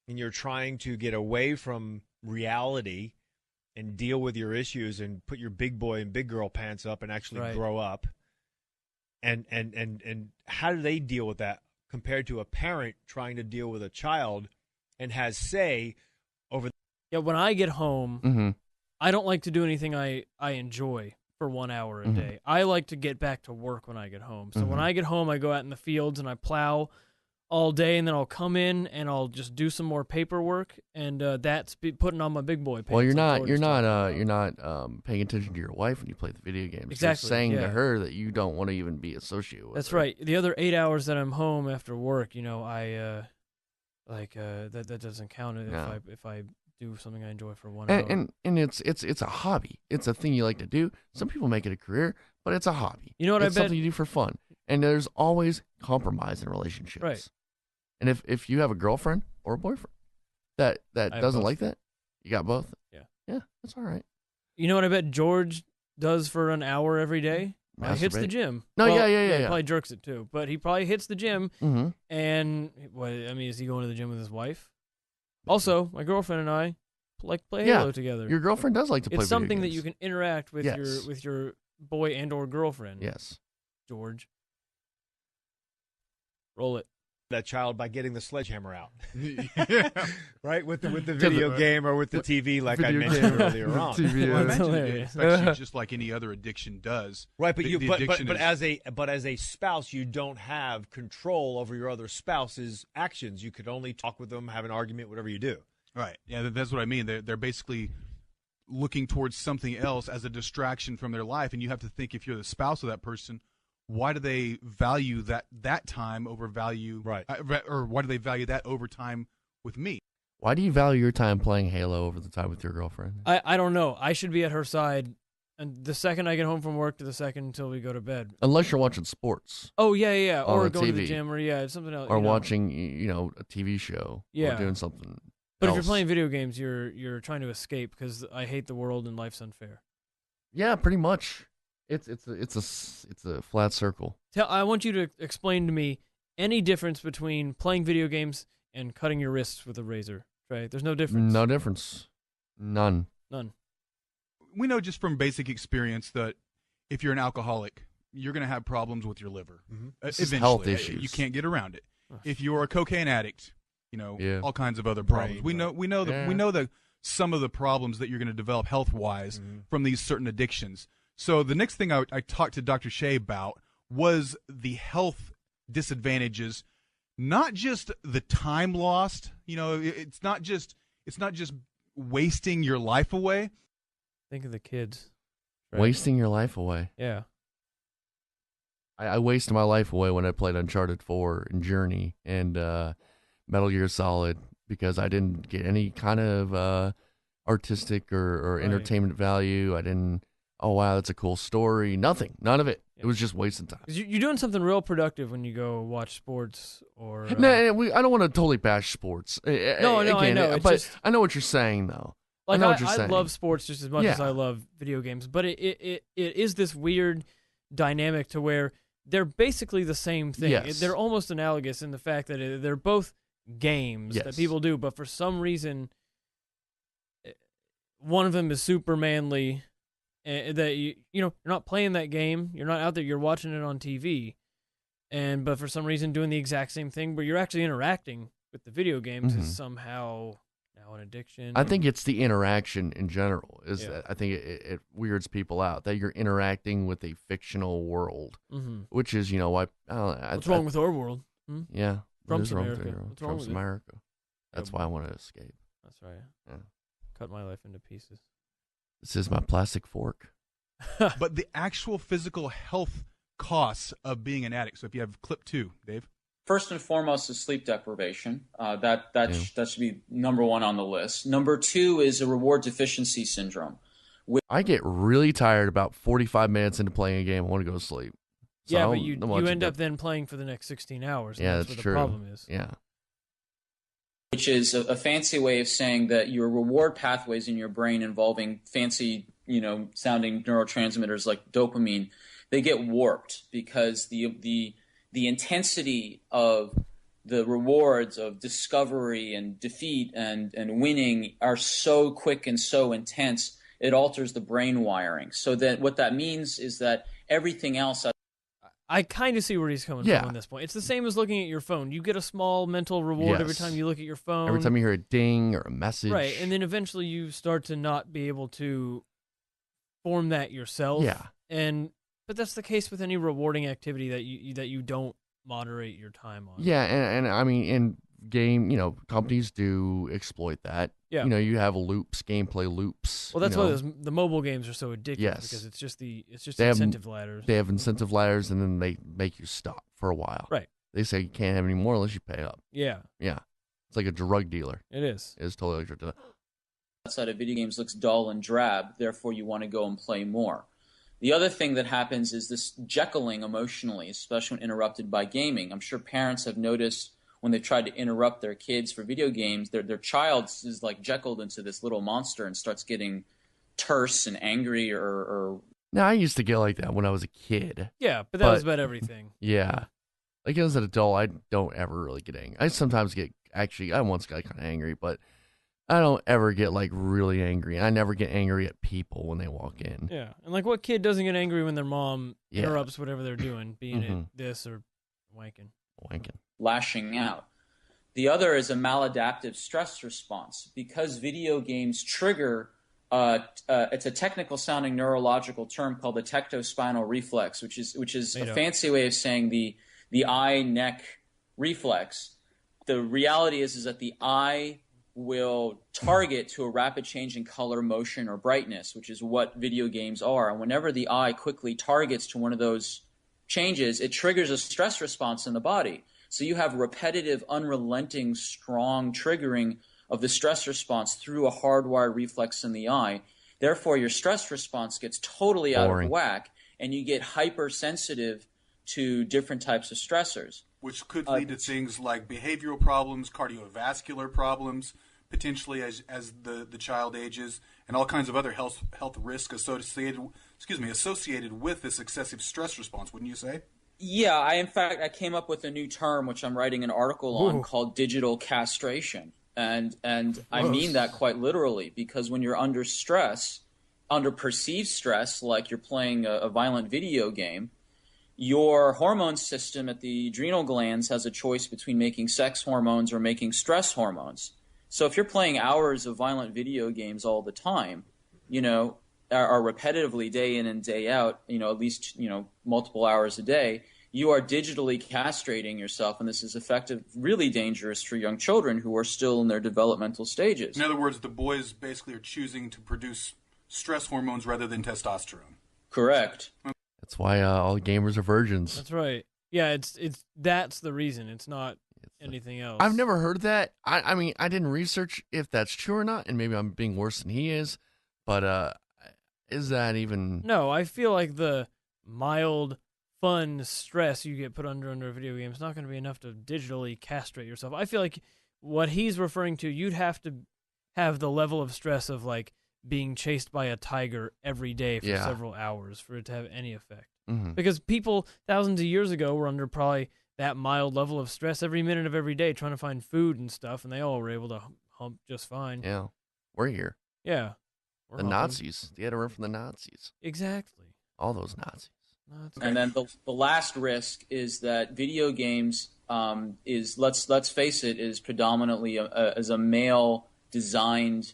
and you're trying to get away from reality and deal with your issues and put your big boy and big girl pants up and actually Right. grow up, and how do they deal with that compared to a parent trying to deal with a child and has say over Yeah, when I get home, Mm-hmm. I don't like to do anything I enjoy for 1 hour a Mhm. day. I like to get back to work when I get home. So when Mhm. I get home, I go out in the fields and I plow all day, and then I'll come in and I'll just do some more paperwork, and that's putting on my big boy pants. Well, you're like not George you're was not talking about. you're not paying attention to your wife when you play the video games. Exactly, You're saying yeah. to her that you don't want to even be associated with That's her. right. The other 8 hours that I'm home after work, you know, I that doesn't count No. if I do something I enjoy for 1 hour. And it's a hobby. It's a thing you like to do. Some people make it a career, but it's a hobby. You know what I it's bet- something you do for fun. And there's always compromise in relationships. Right. And if you have a girlfriend or a boyfriend that I have doesn't both. like that, you got both. Yeah. Yeah, that's all right. You know what I bet George does for an hour every day? He hits the Masturbate. gym. No, Well, yeah. He probably jerks it too, but he probably hits the gym. Mm-hmm. And is he going to the gym with his wife? Also, my girlfriend and I like play Yeah, Halo together. Your girlfriend does like to play It's something that video you games. can interact with Yes. your boy and or girlfriend. Yes. George, roll it. that child by getting the sledgehammer out, Yeah. right? With the video game or with the TV, like I Video mentioned game. earlier on. TV, Well, I yeah. mentioned it hilarious. affects you just like any other addiction does. Right, but The- you the but addiction is- as a spouse, you don't have control over your other spouse's actions. You could only talk with them, have an argument, whatever you do. Right. Yeah, that's what I mean. They're basically looking towards something else as a distraction from their life, and you have to think, if you're the spouse of that person, why do they value that time over value, Right. Or why do they value that over time with me? Why do you value your time playing Halo over the time with your girlfriend? I don't know. I should be at her side, and the second I get home from work to the second until we go to bed. Unless you're watching sports Oh yeah, On or the going to the TV. gym, or something else. or you know. watching, a TV show Yeah. or doing something. But if you're else. playing video games, you're trying to escape because I hate the world and life's unfair. Yeah, pretty much. It's a flat circle. I want you to explain to me any difference between playing video games and cutting your wrists with a razor. Right? There's no difference. No difference. None. None. We know just from basic experience that if you're an alcoholic, you're going to have problems with your liver. This is Eventually, health issues. You can't get around it. If you're a cocaine addict, Yeah. all kinds of other problems. Brain, We know the some of the problems that you're going to develop health wise from these certain addictions. So the next thing I talked to Dr. Shea about was the health disadvantages not just the time lost. It's not just wasting your life away. Think of the kids. Right? Wasting your life away. Yeah. I wasted my life away when I played Uncharted 4 and Journey and Metal Gear Solid because I didn't get any kind of artistic or Right. entertainment value. I didn't, oh, wow, that's a cool story. Nothing. None of it. It was just wasting time. 'Cause you're doing something real productive when you go watch I don't want to totally bash sports. No, I know. It's But just, I know what you're saying, though. like, I know what you're I saying. love sports just as much as Yeah. I love video games, but it is this weird dynamic to where they're basically the same thing. Yes. They're almost analogous in the fact that they're both games that Yes. people do, but for some reason, one of them is super manly. That you're not playing that game, you're not out there, you're watching it on TV, but for some reason doing the exact same thing, where you're actually interacting with the video games Mhm. is somehow now an addiction. I think it's the interaction in general. Yeah. I think it weirds people out that you're interacting with a fictional world, which is why. What's wrong with our world? Yeah, what Trump's is wrong with America. your- What's wrong Trump's with it? America. That's why I want to escape. That's right. Yeah. Cut my life into pieces. This is my plastic fork. But the actual physical health costs of being an addict. So if you have clip 2, Dave. First and foremost is sleep deprivation. That should be number one on the list. Number 2 is a reward deficiency syndrome. I get really tired about 45 minutes into playing a game. I want to go to sleep. So Yeah, I but don't- you don't want end to- up then playing for the next 16 hours. And Yeah, that's that's what true. the problem is. Yeah. Which is a fancy way of saying that your reward pathways in your brain involving fancy, sounding neurotransmitters like dopamine, they get warped because the intensity of the rewards of discovery and defeat and winning are so quick and so intense, it alters the brain wiring. So that what that means is that everything else. I kind of see where he's coming Yeah. from on this point. It's the same as looking at your phone. You get a small mental reward every Yes. time you look at your phone. Every time you hear a ding or a message. Right, and then eventually you start to not be able to form that yourself. Yeah. But that's the case with any rewarding activity that you don't moderate your time on. Yeah, and I mean, in game, companies do exploit that. Yeah. You have loops, gameplay loops. Well, that's you why know. the mobile games are so addictive. Yes. Because it's just They have- incentive ladders. They have incentive ladders, and then they make you stop for a while. Right. They say you can't have any more unless you pay up. Yeah, Yeah. It's like a drug dealer. it is. It's totally like a drug dealer. Outside of video games looks dull and drab, therefore you want to go and play more. The other thing that happens is this Jekyll-ing emotionally, especially when interrupted by gaming. I'm sure parents have noticed when they've tried to interrupt their kids for video games, their child is like Jekylled into this little monster and starts getting terse and angry or Now, I used to get like that when I was a kid. Yeah, but that was about everything. Yeah. Like as an adult, I don't ever really get angry. I sometimes I once got kind of angry, but I don't ever get like really angry. I never get angry at people when they walk in. Yeah, and like what kid doesn't get angry when their mom Yeah. interrupts whatever they're doing, being it Mhm. this or wanking? Wanking. lashing out. The other is a maladaptive stress response because video games trigger. It's a technical sounding neurological term called the tectospinal reflex, which is a fancy way of saying the eye neck reflex. The reality is that the eye will target to a rapid change in color, motion, or brightness, which is what video games are. And whenever the eye quickly targets to one of those changes, it triggers a stress response in the body. So you have repetitive, unrelenting, strong triggering of the stress response through a hardwired reflex in the eye. Therefore, your stress response gets totally out of whack, and you get hypersensitive to different types of stressors. Which could lead to things like behavioral problems, cardiovascular problems, potentially as the child ages, and all kinds of other health risks associated with this excessive stress response, wouldn't you say? Yeah, I came up with a new term which I'm writing an article on called digital castration. And I mean that quite literally, because when you're under stress, under perceived stress, like you're playing a violent video game, your hormone system at the adrenal glands has a choice between making sex hormones or making stress hormones. So if you're playing hours of violent video games all the time, are repetitively day in and day out, at least, multiple hours a day, you are digitally castrating yourself, and this is effective, really dangerous for young children who are still in their developmental stages. In other words, the boys basically are choosing to produce stress hormones rather than testosterone. Correct. That's why all gamers are virgins. That's right. Yeah, that's the reason. It's not anything else. I've never heard that. I mean, I didn't research if that's true or not, and maybe I'm being worse than he is. But is that even? No, I feel like the mild, fun stress you get put under a video game is not going to be enough to digitally castrate yourself. I feel like what he's referring to, you'd have to have the level of stress of like being chased by a tiger every day for several hours for it to have any effect. Mm-hmm. Because people thousands of years ago were under probably that mild level of stress every minute of every day trying to find food and stuff, and they all were able to hump just fine. Yeah, we're here. Yeah. The Nazis. They had to run from the Nazis. Exactly. All those Nazis. And then the last risk is that video games is let's face it, is predominantly as a male designed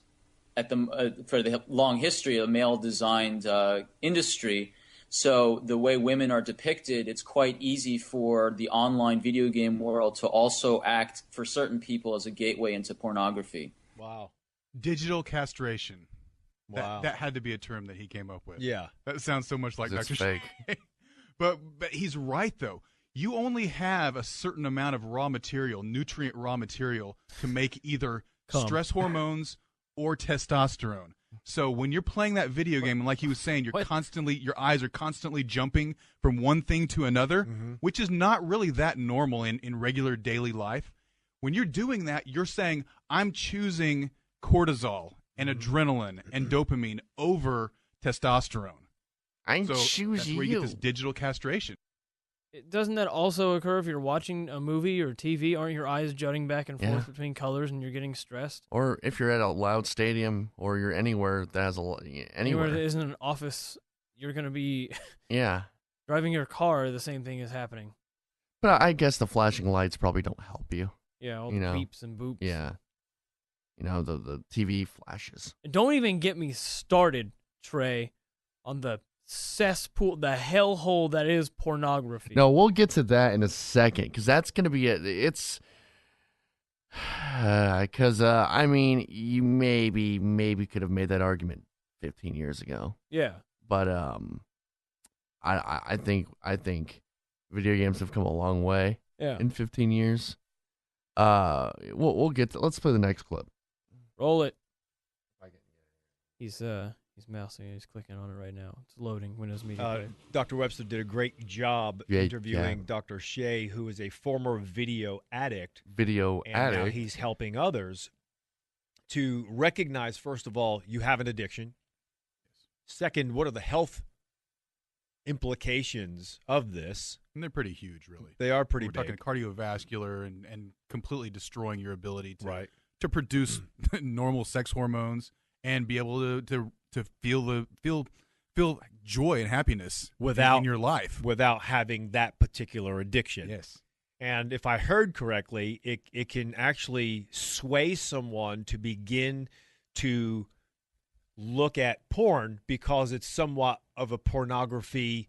for the long history, a male designed industry. So the way women are depicted, it's quite easy for the online video game world to also act for certain people as a gateway into pornography. Wow. Digital castration. Wow. That had to be a term that he came up with. Yeah. That sounds so much like It's Dr. fake. Shea. But he's right, though. You only have a certain amount of nutrient raw material, to make either stress hormones or testosterone. So when you're playing that video game, and like he was saying, your eyes are constantly jumping from one thing to another, which is not really that normal in regular daily life. When you're doing that, you're saying, I'm choosing cortisol and adrenaline and dopamine over testosterone. I So choose that's where you get this digital castration. Doesn't that also occur if you're watching a movie or TV? Aren't your eyes jutting back and forth Yeah. between colors and you're getting stressed? Or if you're at a loud stadium, or you're anywhere that has Anywhere that isn't an office, you're going to be Yeah. driving your car, the same thing is happening. But I guess the flashing lights probably don't help you. Yeah, all You the know, beeps and boops. Yeah. The TV flashes. And don't even get me started, Trey, on the cesspool, the hellhole that is pornography. No, we'll get to that in a second, because that's going to be it. It's because I mean, you maybe could have made that argument 15 years ago, Yeah. but I think video games have come a long way Yeah. in 15 years. We'll get to, let's play the next clip. Roll it. He's mousing. He's clicking on it right now. It's loading. Windows Media Player. Dr. Webster did a great job Yeah, interviewing yeah. Dr. Shea, who is a former video addict. Video And now addict. he's helping others to recognize, first of all, you have an addiction. Second, what are the health implications of this? And they're pretty huge, really. They are pretty We're big. talking cardiovascular and completely destroying your ability to Right. produce normal sex hormones and be able to feel joy and happiness in your life without having that particular addiction. Yes. And if I heard correctly, it can actually sway someone to begin to look at porn because it's somewhat of a pornography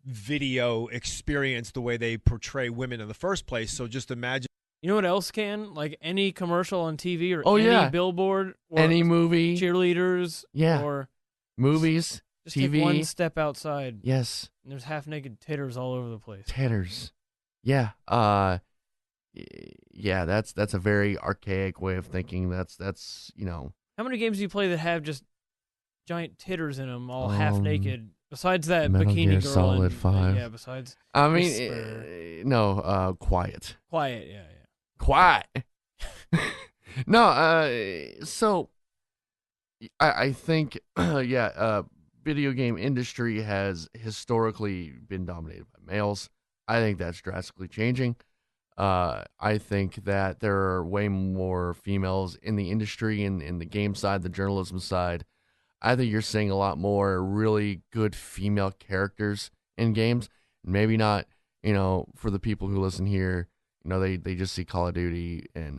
video experience, the way they portray women in the first place. So just imagine. You know what else can? Like any commercial on TV or Oh, any yeah. billboard or Any movie, cheerleaders or movies, just TV. take one step outside. Yes. And there's half-naked titters all over the place. Titters. Yeah. Yeah, that's a very archaic way of thinking. That's How many games do you play that have just giant titters in them, all half-naked? Besides that Metal Bikini Gear Girl. Solid and, 5. Yeah, besides I mean, Whisper. no, Quiet. Quiet, yeah. Quiet. No, so I think, video game industry has historically been dominated by males. I think that's drastically changing. I think that there are way more females in the industry and in the game side, the journalism side. I think you're seeing a lot more really good female characters in games. Maybe not, for the people who listen here, they just see Call of Duty and,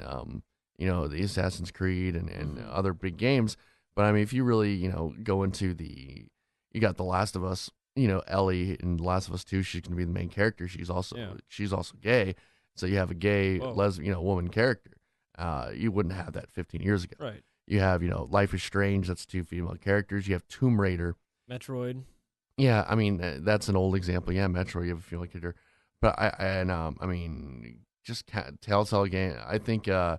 the Assassin's Creed and other big games. But I mean, if you really, go into you got The Last of Us, Ellie in The Last of Us 2, she's gonna be the main character. She's also gay, so you have a gay lesbian, woman character. You wouldn't have that 15 years ago. Right. You have Life is Strange. That's 2 female characters. You have Tomb Raider. Metroid. Yeah, I mean that's an old example. Yeah, Metroid. You have a female character, but just Telltale game. I think I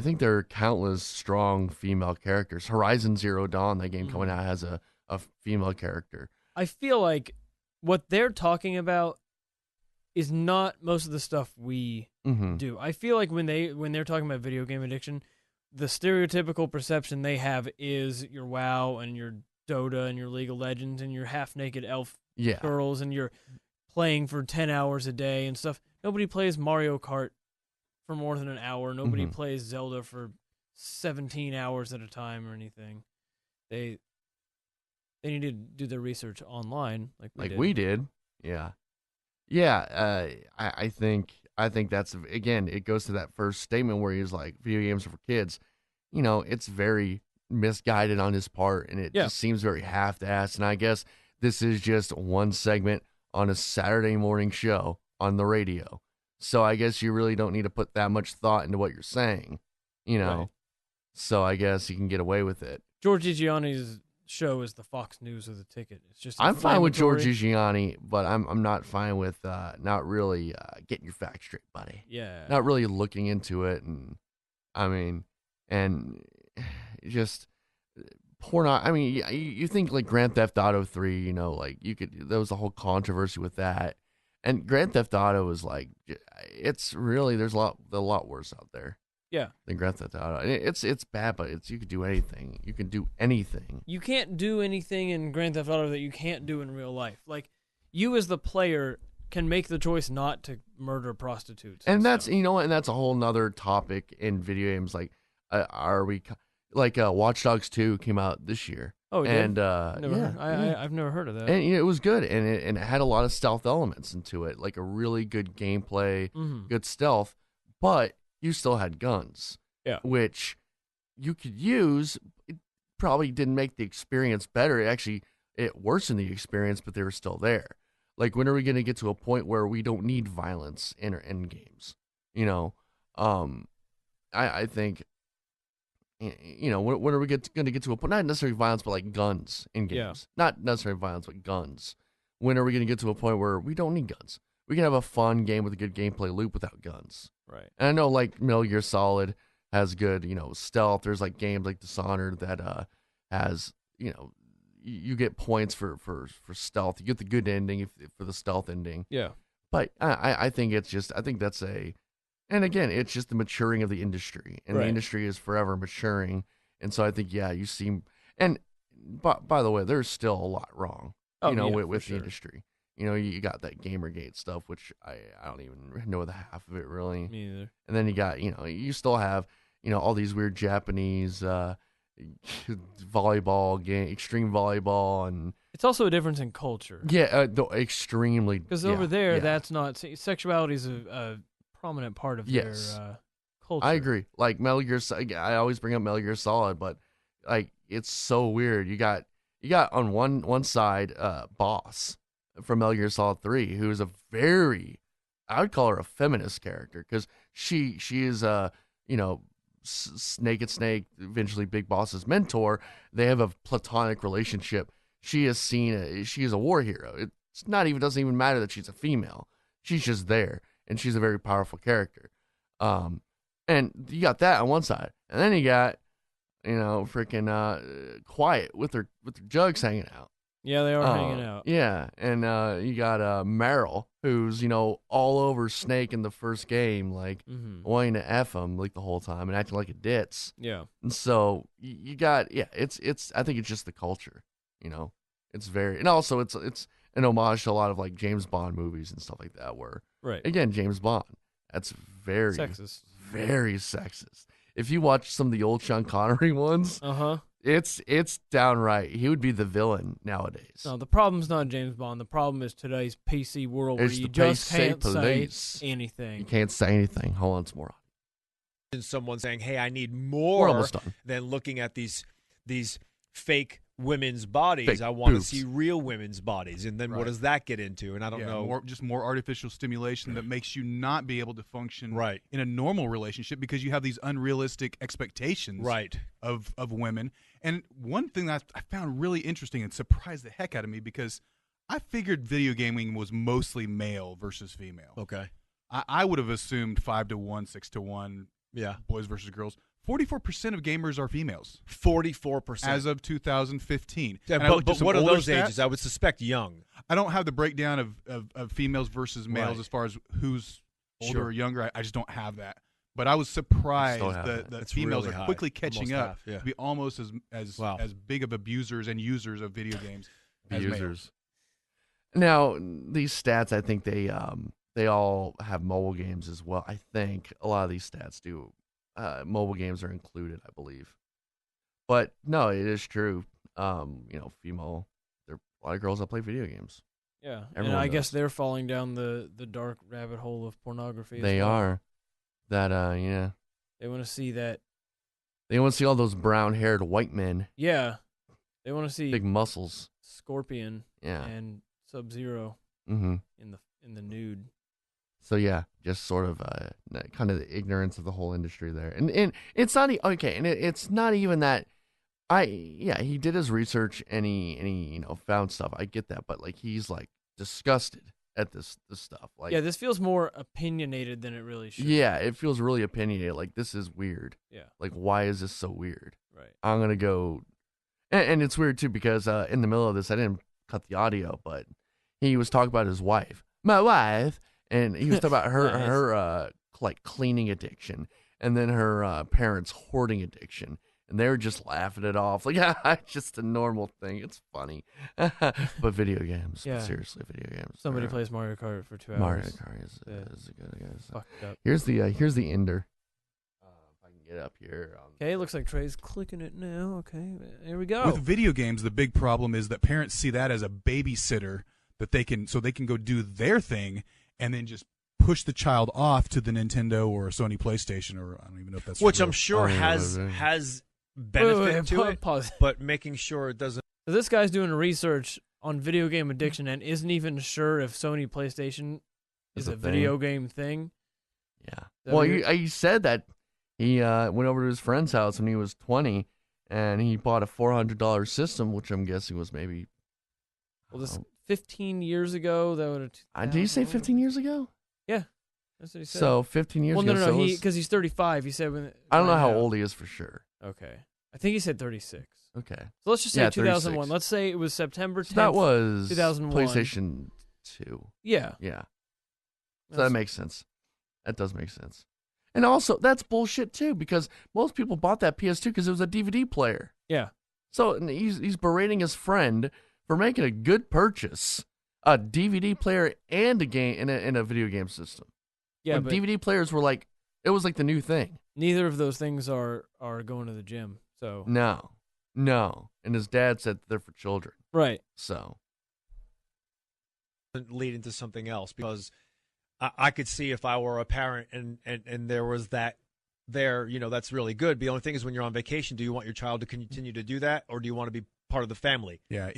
think there are countless strong female characters. Horizon Zero Dawn, that game coming out, has a female character. I feel like what they're talking about is not most of the stuff we do. I feel like when they're talking about video game addiction, the stereotypical perception they have is your WoW and your Dota and your League of Legends and your half-naked elf girls and you're playing for 10 hours a day and stuff. Nobody plays Mario Kart for more than an hour. Nobody plays Zelda for 17 hours at a time or anything. They need to do their research online like we did. Yeah. I think that's, again, it goes to that first statement where he's like, video games are for kids. It's very misguided on his part, and it just seems very half-assed. And I guess this is just one segment on a Saturday morning show on the radio. So I guess you really don't need to put that much thought into what you're saying, Right. So I guess you can get away with it. George Gianni's show is the Fox News of the ticket. It's just I'm fine with George Gianni, but I'm not fine with not really getting your facts straight, buddy. Yeah. Not really looking into it, and just porn. I mean, you think like Grand Theft Auto 3, there was a whole controversy with that, and Grand Theft Auto is like, it's really, there's a lot worse out there. Yeah. Than Grand Theft Auto. It's bad, but you could do anything. You can do anything. You can't do anything in Grand Theft Auto that you can't do in real life. Like, you as the player can make the choice not to murder prostitutes. And that's, stuff. and that's a whole nother topic in video games. Like, Watch Dogs 2 came out this year. Oh, it and did? I've never heard of that. And it was good, and it had a lot of stealth elements into it, like a really good gameplay, good stealth, but you still had guns, which you could use. It probably didn't make the experience better. It worsened the experience, but they were still there. Like, when are we going to get to a point where we don't need violence in our end games? I think, when are we going to get to a point, not necessarily violence, but like guns in games. Not necessarily violence, but guns. When are we going to get to a point where we don't need guns? We can have a fun game with a good gameplay loop without guns. Right. And I know, like, Metal Gear Solid has good, stealth. There's like games like Dishonored that has, you get points for stealth. You get the good ending for the stealth ending. Yeah. But I think it's just, and again, it's just the maturing of the industry, and the industry is forever maturing. And so I think, you see, and by the way, there's still a lot wrong, with the industry. You got that Gamergate stuff, which I don't even know the half of it, really. Me either. And then you got, you still have, all these weird Japanese volleyball game, extreme volleyball, and it's also a difference in culture. Yeah, extremely. Because over there, that's not, sexuality is a prominent part of their culture. I agree. Like Metal Gear, I always bring up Metal Gear Solid, but like, it's so weird. You got on one side, Boss from Metal Gear Solid 3, who is a very, I would call her a feminist character, because she is Naked Snake, eventually Big Boss's mentor. They have a platonic relationship. She is a war hero. It's doesn't even matter that she's a female. She's just there, and she's a very powerful character. And you got that on one side, and then you got, freaking Quiet with her jugs hanging out. Yeah, they are hanging out. Yeah, and you got Meryl, who's, all over Snake in the first game, like, wanting to F him, like, the whole time, and acting like a ditz. Yeah. And so, you got, it's I think it's just the culture, It's very, and also, it's an homage to a lot of, like, James Bond movies and stuff like that, where, again, James Bond, that's very sexist. Very sexist. If you watch some of the old Sean Connery ones, it's downright. He would be the villain nowadays. No, the problem's not James Bond. The problem is today's PC world, where you just can't say anything. You can't say anything. Hold on, some more. And someone saying, "Hey, I need We're more," almost done. than looking at these fake women's bodies. Fake I want to boobs. see real women's bodies. And then what Right. does that get into? And I don't know. More artificial stimulation that makes you not be able to function Right. in a normal relationship because you have these unrealistic expectations Right. of women. And one thing that I found really interesting and surprised the heck out of me because I figured video gaming was mostly male versus female. Okay. I would have assumed 5-1, 6-1, Yeah. boys versus girls. 44% of gamers are females 44%. as of 2015. Yeah, And I looked at but some what are older those stats. ages? I would suspect young. I don't have the breakdown of females versus males Right. as far as who's older Sure. or younger. I just don't have that. But I was surprised have that that. the It's females really are high. quickly catching Almost up half, yeah. to be almost as Wow. big of abusers and users of video games as males. Users. Now, these stats, I think they all have mobile games as well. I think a lot of these stats do. Mobile games are included, I believe. But no, it is true. Female. There are a lot of girls that play video games. Yeah, and Everyone I guess does. they're falling down the dark rabbit hole of pornography. as They well. are. That yeah. They want to see that. They want to see all those brown-haired white men, Yeah, they want to see big muscles. Scorpion Yeah. and Sub-Zero Mm-hmm. in the nude. So yeah, just sort of kind of the ignorance of the whole industry there, and it's not okay, and it's not even that. He did his research and he found stuff. I get that, but like he's like disgusted at this stuff. Like Yeah, this feels more opinionated than it really should. yeah, it feels really opinionated. Like this is weird. Yeah, Like why is this so weird? right. I'm gonna go, and it's weird too because in the middle of this I didn't cut the audio, but he was talking about his wife, my wife. And he was talking about Nice. her like cleaning addiction, and then her parents' hoarding addiction, and they were just laughing it off, like it's just a normal thing. It's funny, but video games, Yeah. seriously, video games. Somebody are- plays Mario Kart for 2 hours. Mario Kart is Yeah. a good guys. Fucked up. Here's the ender. If I can get up here. Okay, looks like Trey's clicking it now. Okay, here we go. With video games, the big problem is that parents see that as a babysitter that they can go do their thing and then just push the child off to the Nintendo or Sony PlayStation, or I don't even know if that's Which real. I'm sure Oh, yeah, has yeah. has benefit Wait, to it, pause. but making sure it doesn't. So this guy's doing research on video game addiction and isn't even sure if Sony PlayStation is Is a a video game thing. Yeah. that Well, weird? he said that he went over to his friend's house when he was 20, and he bought a $400 system, which I'm guessing was maybe. Well, this 15 years ago, that would have. Did you say 15 years ago? Yeah, that's what he said. So 15 years well, ago. no, so no, it was- because he's 35. He said when. I don't know right how now. old he is for sure. Okay, I think he said 36. Okay. So let's just say Yeah, 2001. 36. Let's say it was September 10th. So that was 2001. PlayStation 2. Yeah. Yeah. So That's- that makes sense. That does make sense. And also, that's bullshit too, because most people bought that PS2 because it was a DVD player. Yeah. So and he's berating his friend for making a good purchase, a DVD player and a game in a video game system. Yeah, When but DVD players were like, it was like the new thing. neither of those things are going to the gym. So No. And his dad said they're for children. right. So lead into something else, because I could see if I were a parent and there was that there, that's really good. The only thing is when you're on vacation, do you want your child to continue to do that, or do you want to be part of the family? Yeah,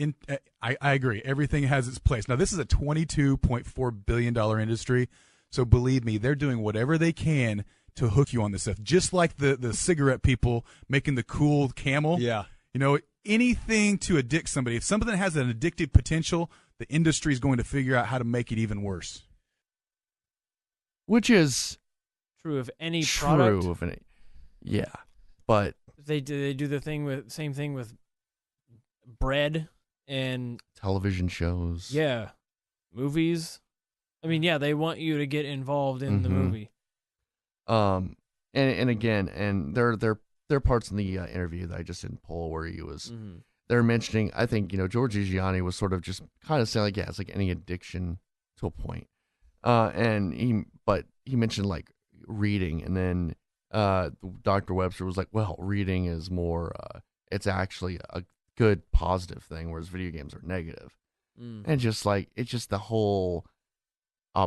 I agree. Everything has its place. Now, this is a $22.4 billion industry, so believe me, they're doing whatever they can to hook you on this stuff. Just like the cigarette people making the cool Camel. Yeah. Anything to addict somebody. If something has an addictive potential, the industry is going to figure out how to make it even worse. which is True of any true product. of any. Yeah. But They do the same thing with bread and television shows. yeah, movies. I mean, yeah, they want you to get involved in the Mhm. movie. And again, and there are parts in the interview that I just didn't pull where he was. Mm-hmm. They're mentioning, I think, George Gianni was sort of just kind of saying like, yeah, it's like any addiction to a point. And he mentioned like reading, and then Dr. Webster was like, well, reading is more, it's actually a good positive thing, whereas video games are negative. Mm. And just like, it's just the whole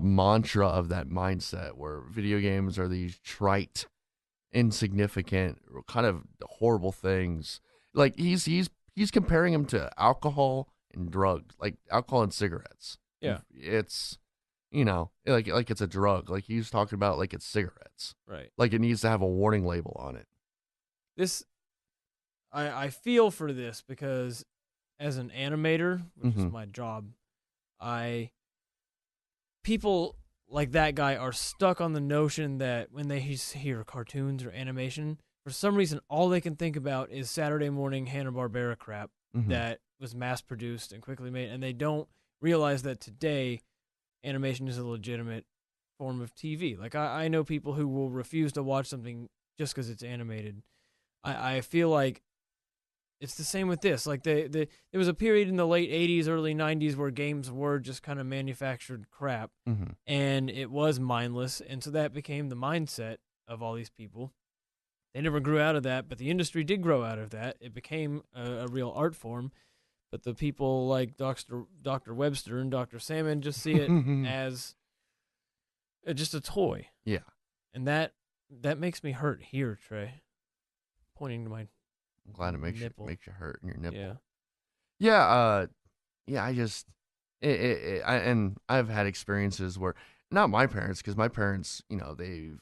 mantra of that mindset where video games are these trite, insignificant, kind of horrible things. Like he's he's comparing them to alcohol and drugs, like alcohol and cigarettes. Yeah. It's, like it's a drug. Like he's talking about like it's cigarettes. Right. Like it needs to have a warning label on it. I feel for this because as an animator, which is my job, people like that guy are stuck on the notion that when they hear cartoons or animation, for some reason, all they can think about is Saturday morning Hanna-Barbera crap that was mass-produced and quickly made, and they don't realize that today, animation is a legitimate form of TV. Like, I know people who will refuse to watch something just because it's animated. I feel like it's the same with this. Like, there was a period in the late 80s, early 90s where games were just kind of manufactured crap, and it was mindless, and so that became the mindset of all these people. They never grew out of that, but the industry did grow out of that. It became a real art form, but the people like Dr. Webster and Dr. Salmon just see it as just a toy. Yeah. And that makes me hurt here, Trey. Pointing to my I'm glad it makes nipple. you hurt in your nipple. Yeah. I just and I've had experiences where not my parents, because my parents, they've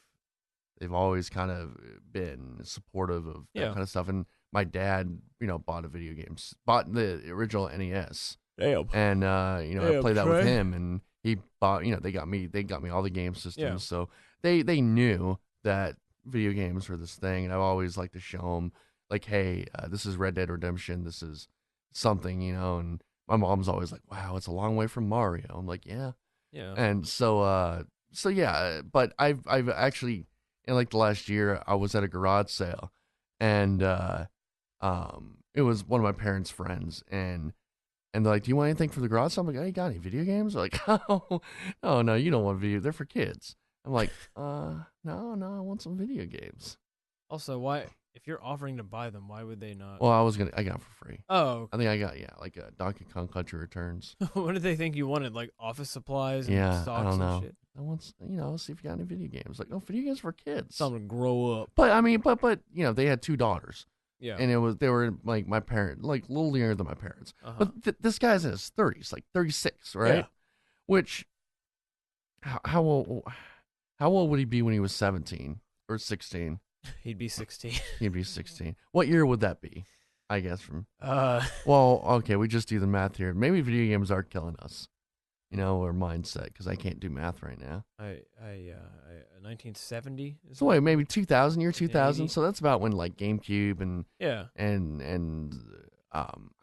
always kind of been supportive of that kind of stuff. And my dad, bought bought the original NES. Damn. And I played that with him, and he bought, they got me all the game systems. Yeah. So they knew that video games were this thing, and I've always liked to show them, like, hey, this is Red Dead Redemption, this is something, and my mom's always like, wow, it's a long way from Mario. I'm like, yeah. And so yeah, but I've actually, in like the last year, I was at a garage sale, and it was one of my parents' friends, and they're like, do you want anything for the garage sale? I'm like, hey, you got any video games? They're like, oh no, you don't want video, they're for kids. I'm like, no, I want some video games. Also, why, if you're offering to buy them, why would they not? Well, I got it for free. Oh. I think I got, like Donkey Kong Country Returns. What did they think you wanted? Like office supplies and Yeah, stocks I don't know. and shit? I want, see if you got any video games. Like, video games for kids. Something to grow up. But I mean, but they had two daughters. Yeah. And they were like my parent, like a little younger than my parents. But this guy's in his 30s, like 36, right? Yeah. Which, how old would he be when he was 17 or 16? He'd be 16. He'd be 16. What year would that be? I guess from. Well, okay, we just do the math here. Maybe video games are killing us, or mindset, because I can't do math right now. 1970. So wait, maybe 2000, year 2000. 80. So that's about when like GameCube and I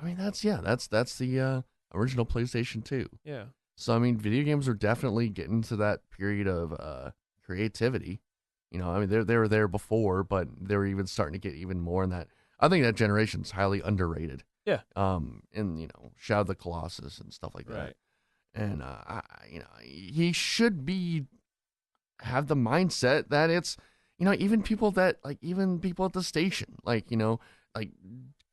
mean that's the original PlayStation 2. Yeah. So I mean, video games are definitely getting to that period of creativity. I mean, they were there before, but they were even starting to get even more in that. I think that generation's highly underrated. Yeah. And Shadow of the Colossus and stuff like that. Right. And he should have the mindset that it's, even people at the station, like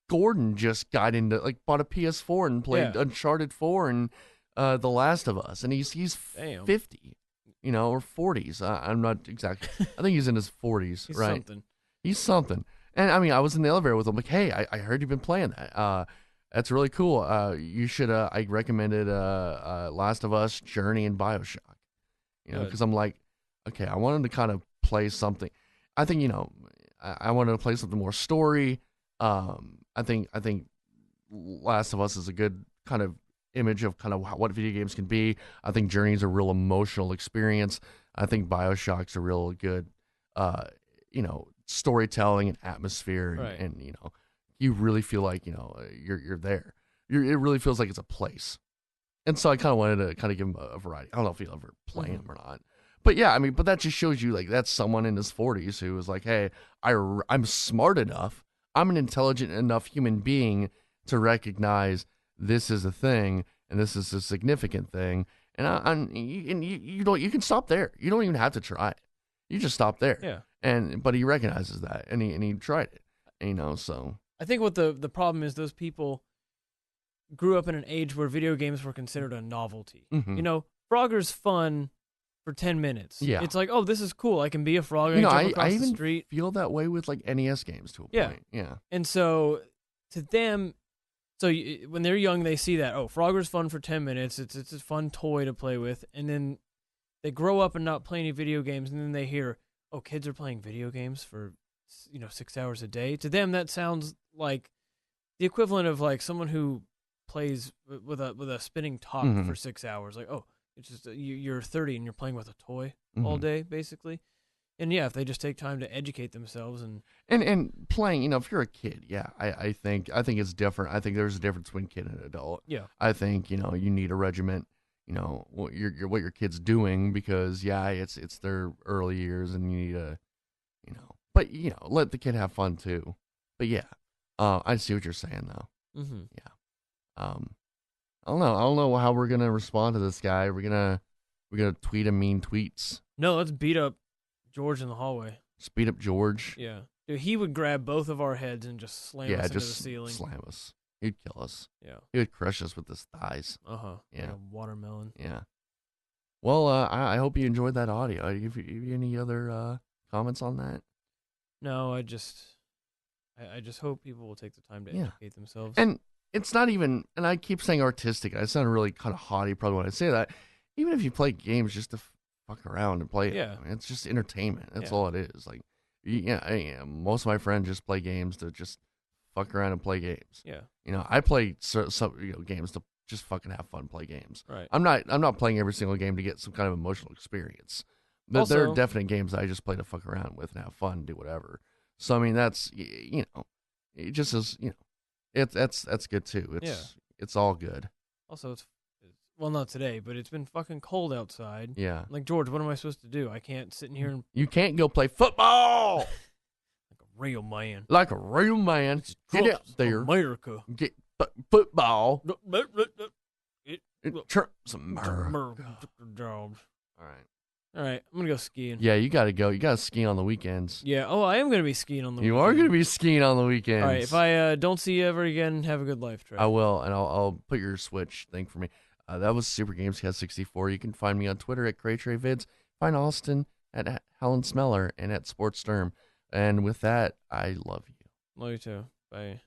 Gordon just got into, like, bought a PS4 and played Uncharted 4 and The Last of Us, and he's 50, or 40s. I'm not exactly. I think he's in his 40s, He's right? something. He's something. And I mean, I was in the elevator with him, like, hey, I heard you've been playing that. That's really cool. You should. I recommended Last of Us, Journey, and BioShock. Because I'm like, okay, I want him to kind of play something. I think I wanted to play something more story. I think Last of Us is a good kind of image of kind of what video games can be. I think Journey is a real emotional experience. I think BioShock's a real good, storytelling and atmosphere, Right. and you really feel like you're there. It really feels like it's a place. And so I kind of wanted to kind of give him a variety. I don't know if he'll ever play him or not. But yeah, I mean, but that just shows you, like, that's someone in his 40s who was like, hey, I'm smart enough, I'm an intelligent enough human being to recognize this is a thing and this is a significant thing, and you can stop there. You don't even have to try it. You just stop there. Yeah. But he recognizes that, and he tried it. So I think what the problem is, those people grew up in an age where video games were considered a novelty. Frogger's fun for 10 minutes. Yeah. It's like, oh, this is cool. I can be a frog. I can jump across I the even street. feel that way with like NES games to a point. Yeah. And so to them, So when they're young, they see that, oh, Frogger's fun for 10 minutes. It's a fun toy to play with. And then they grow up and not play any video games. And then they hear, oh, kids are playing video games for, 6 hours a day. To them, that sounds like the equivalent of like someone who plays with a spinning top for 6 hours. Like, oh, it's just you're 30 and you're playing with a toy all day, basically. And yeah, if they just take time to educate themselves and playing, if you're a kid, yeah, I think it's different. I think there's a difference between kid and adult. Yeah, I think you need a regiment. What your kid's doing, because it's their early years and you need to, but let the kid have fun too. But yeah, I see what you're saying though. Mm-hmm. Yeah. I don't know how we're gonna respond to this guy. We're gonna tweet him mean tweets. No, let's beat up George in the hallway. Speed up George. Yeah. Dude, he would grab both of our heads and just slam us into the ceiling. Slam us. He'd kill us. Yeah. He would crush us with his thighs. Uh-huh. Yeah. Like a watermelon. Yeah. Well, I hope you enjoyed that audio. Have you any other comments on that? No, I just hope people will take the time to educate themselves. And it's not even, and I keep saying artistic. I sound really kind of haughty probably when I say that. Even if you play games just to fuck around and play it, I mean, it's just entertainment. That's all it is. Like, most of my friends just play games to just fuck around and play games. Yeah. I play some games to just fucking have fun, play games. Right. I'm not playing every single game to get some kind of emotional experience. But Also, there are definite games that I just play to fuck around with and have fun, do whatever. So I mean, that's it just is that's good too. It's all good. Also, it's well, not today, but it's been fucking cold outside. Yeah. Like, George, what am I supposed to do? I can't sit in here and You can't go play football like a real man. like a real man. Get out there, America. get football. It Trump's America. All right. I'm gonna go skiing. Yeah, you gotta go. You gotta ski on the weekends. Yeah. Oh, I am gonna be skiing on the You weekend. are gonna be skiing on the weekends. All right. If I don't see you ever again, have a good life, Trey. I will, and I'll put your Switch thing for me. That was Super GamesCast 64. You can find me on Twitter at CrayTreyVids. Find Austin at Helen Smeller and at SportsSterm. And with that, I love you. Love you too. Bye.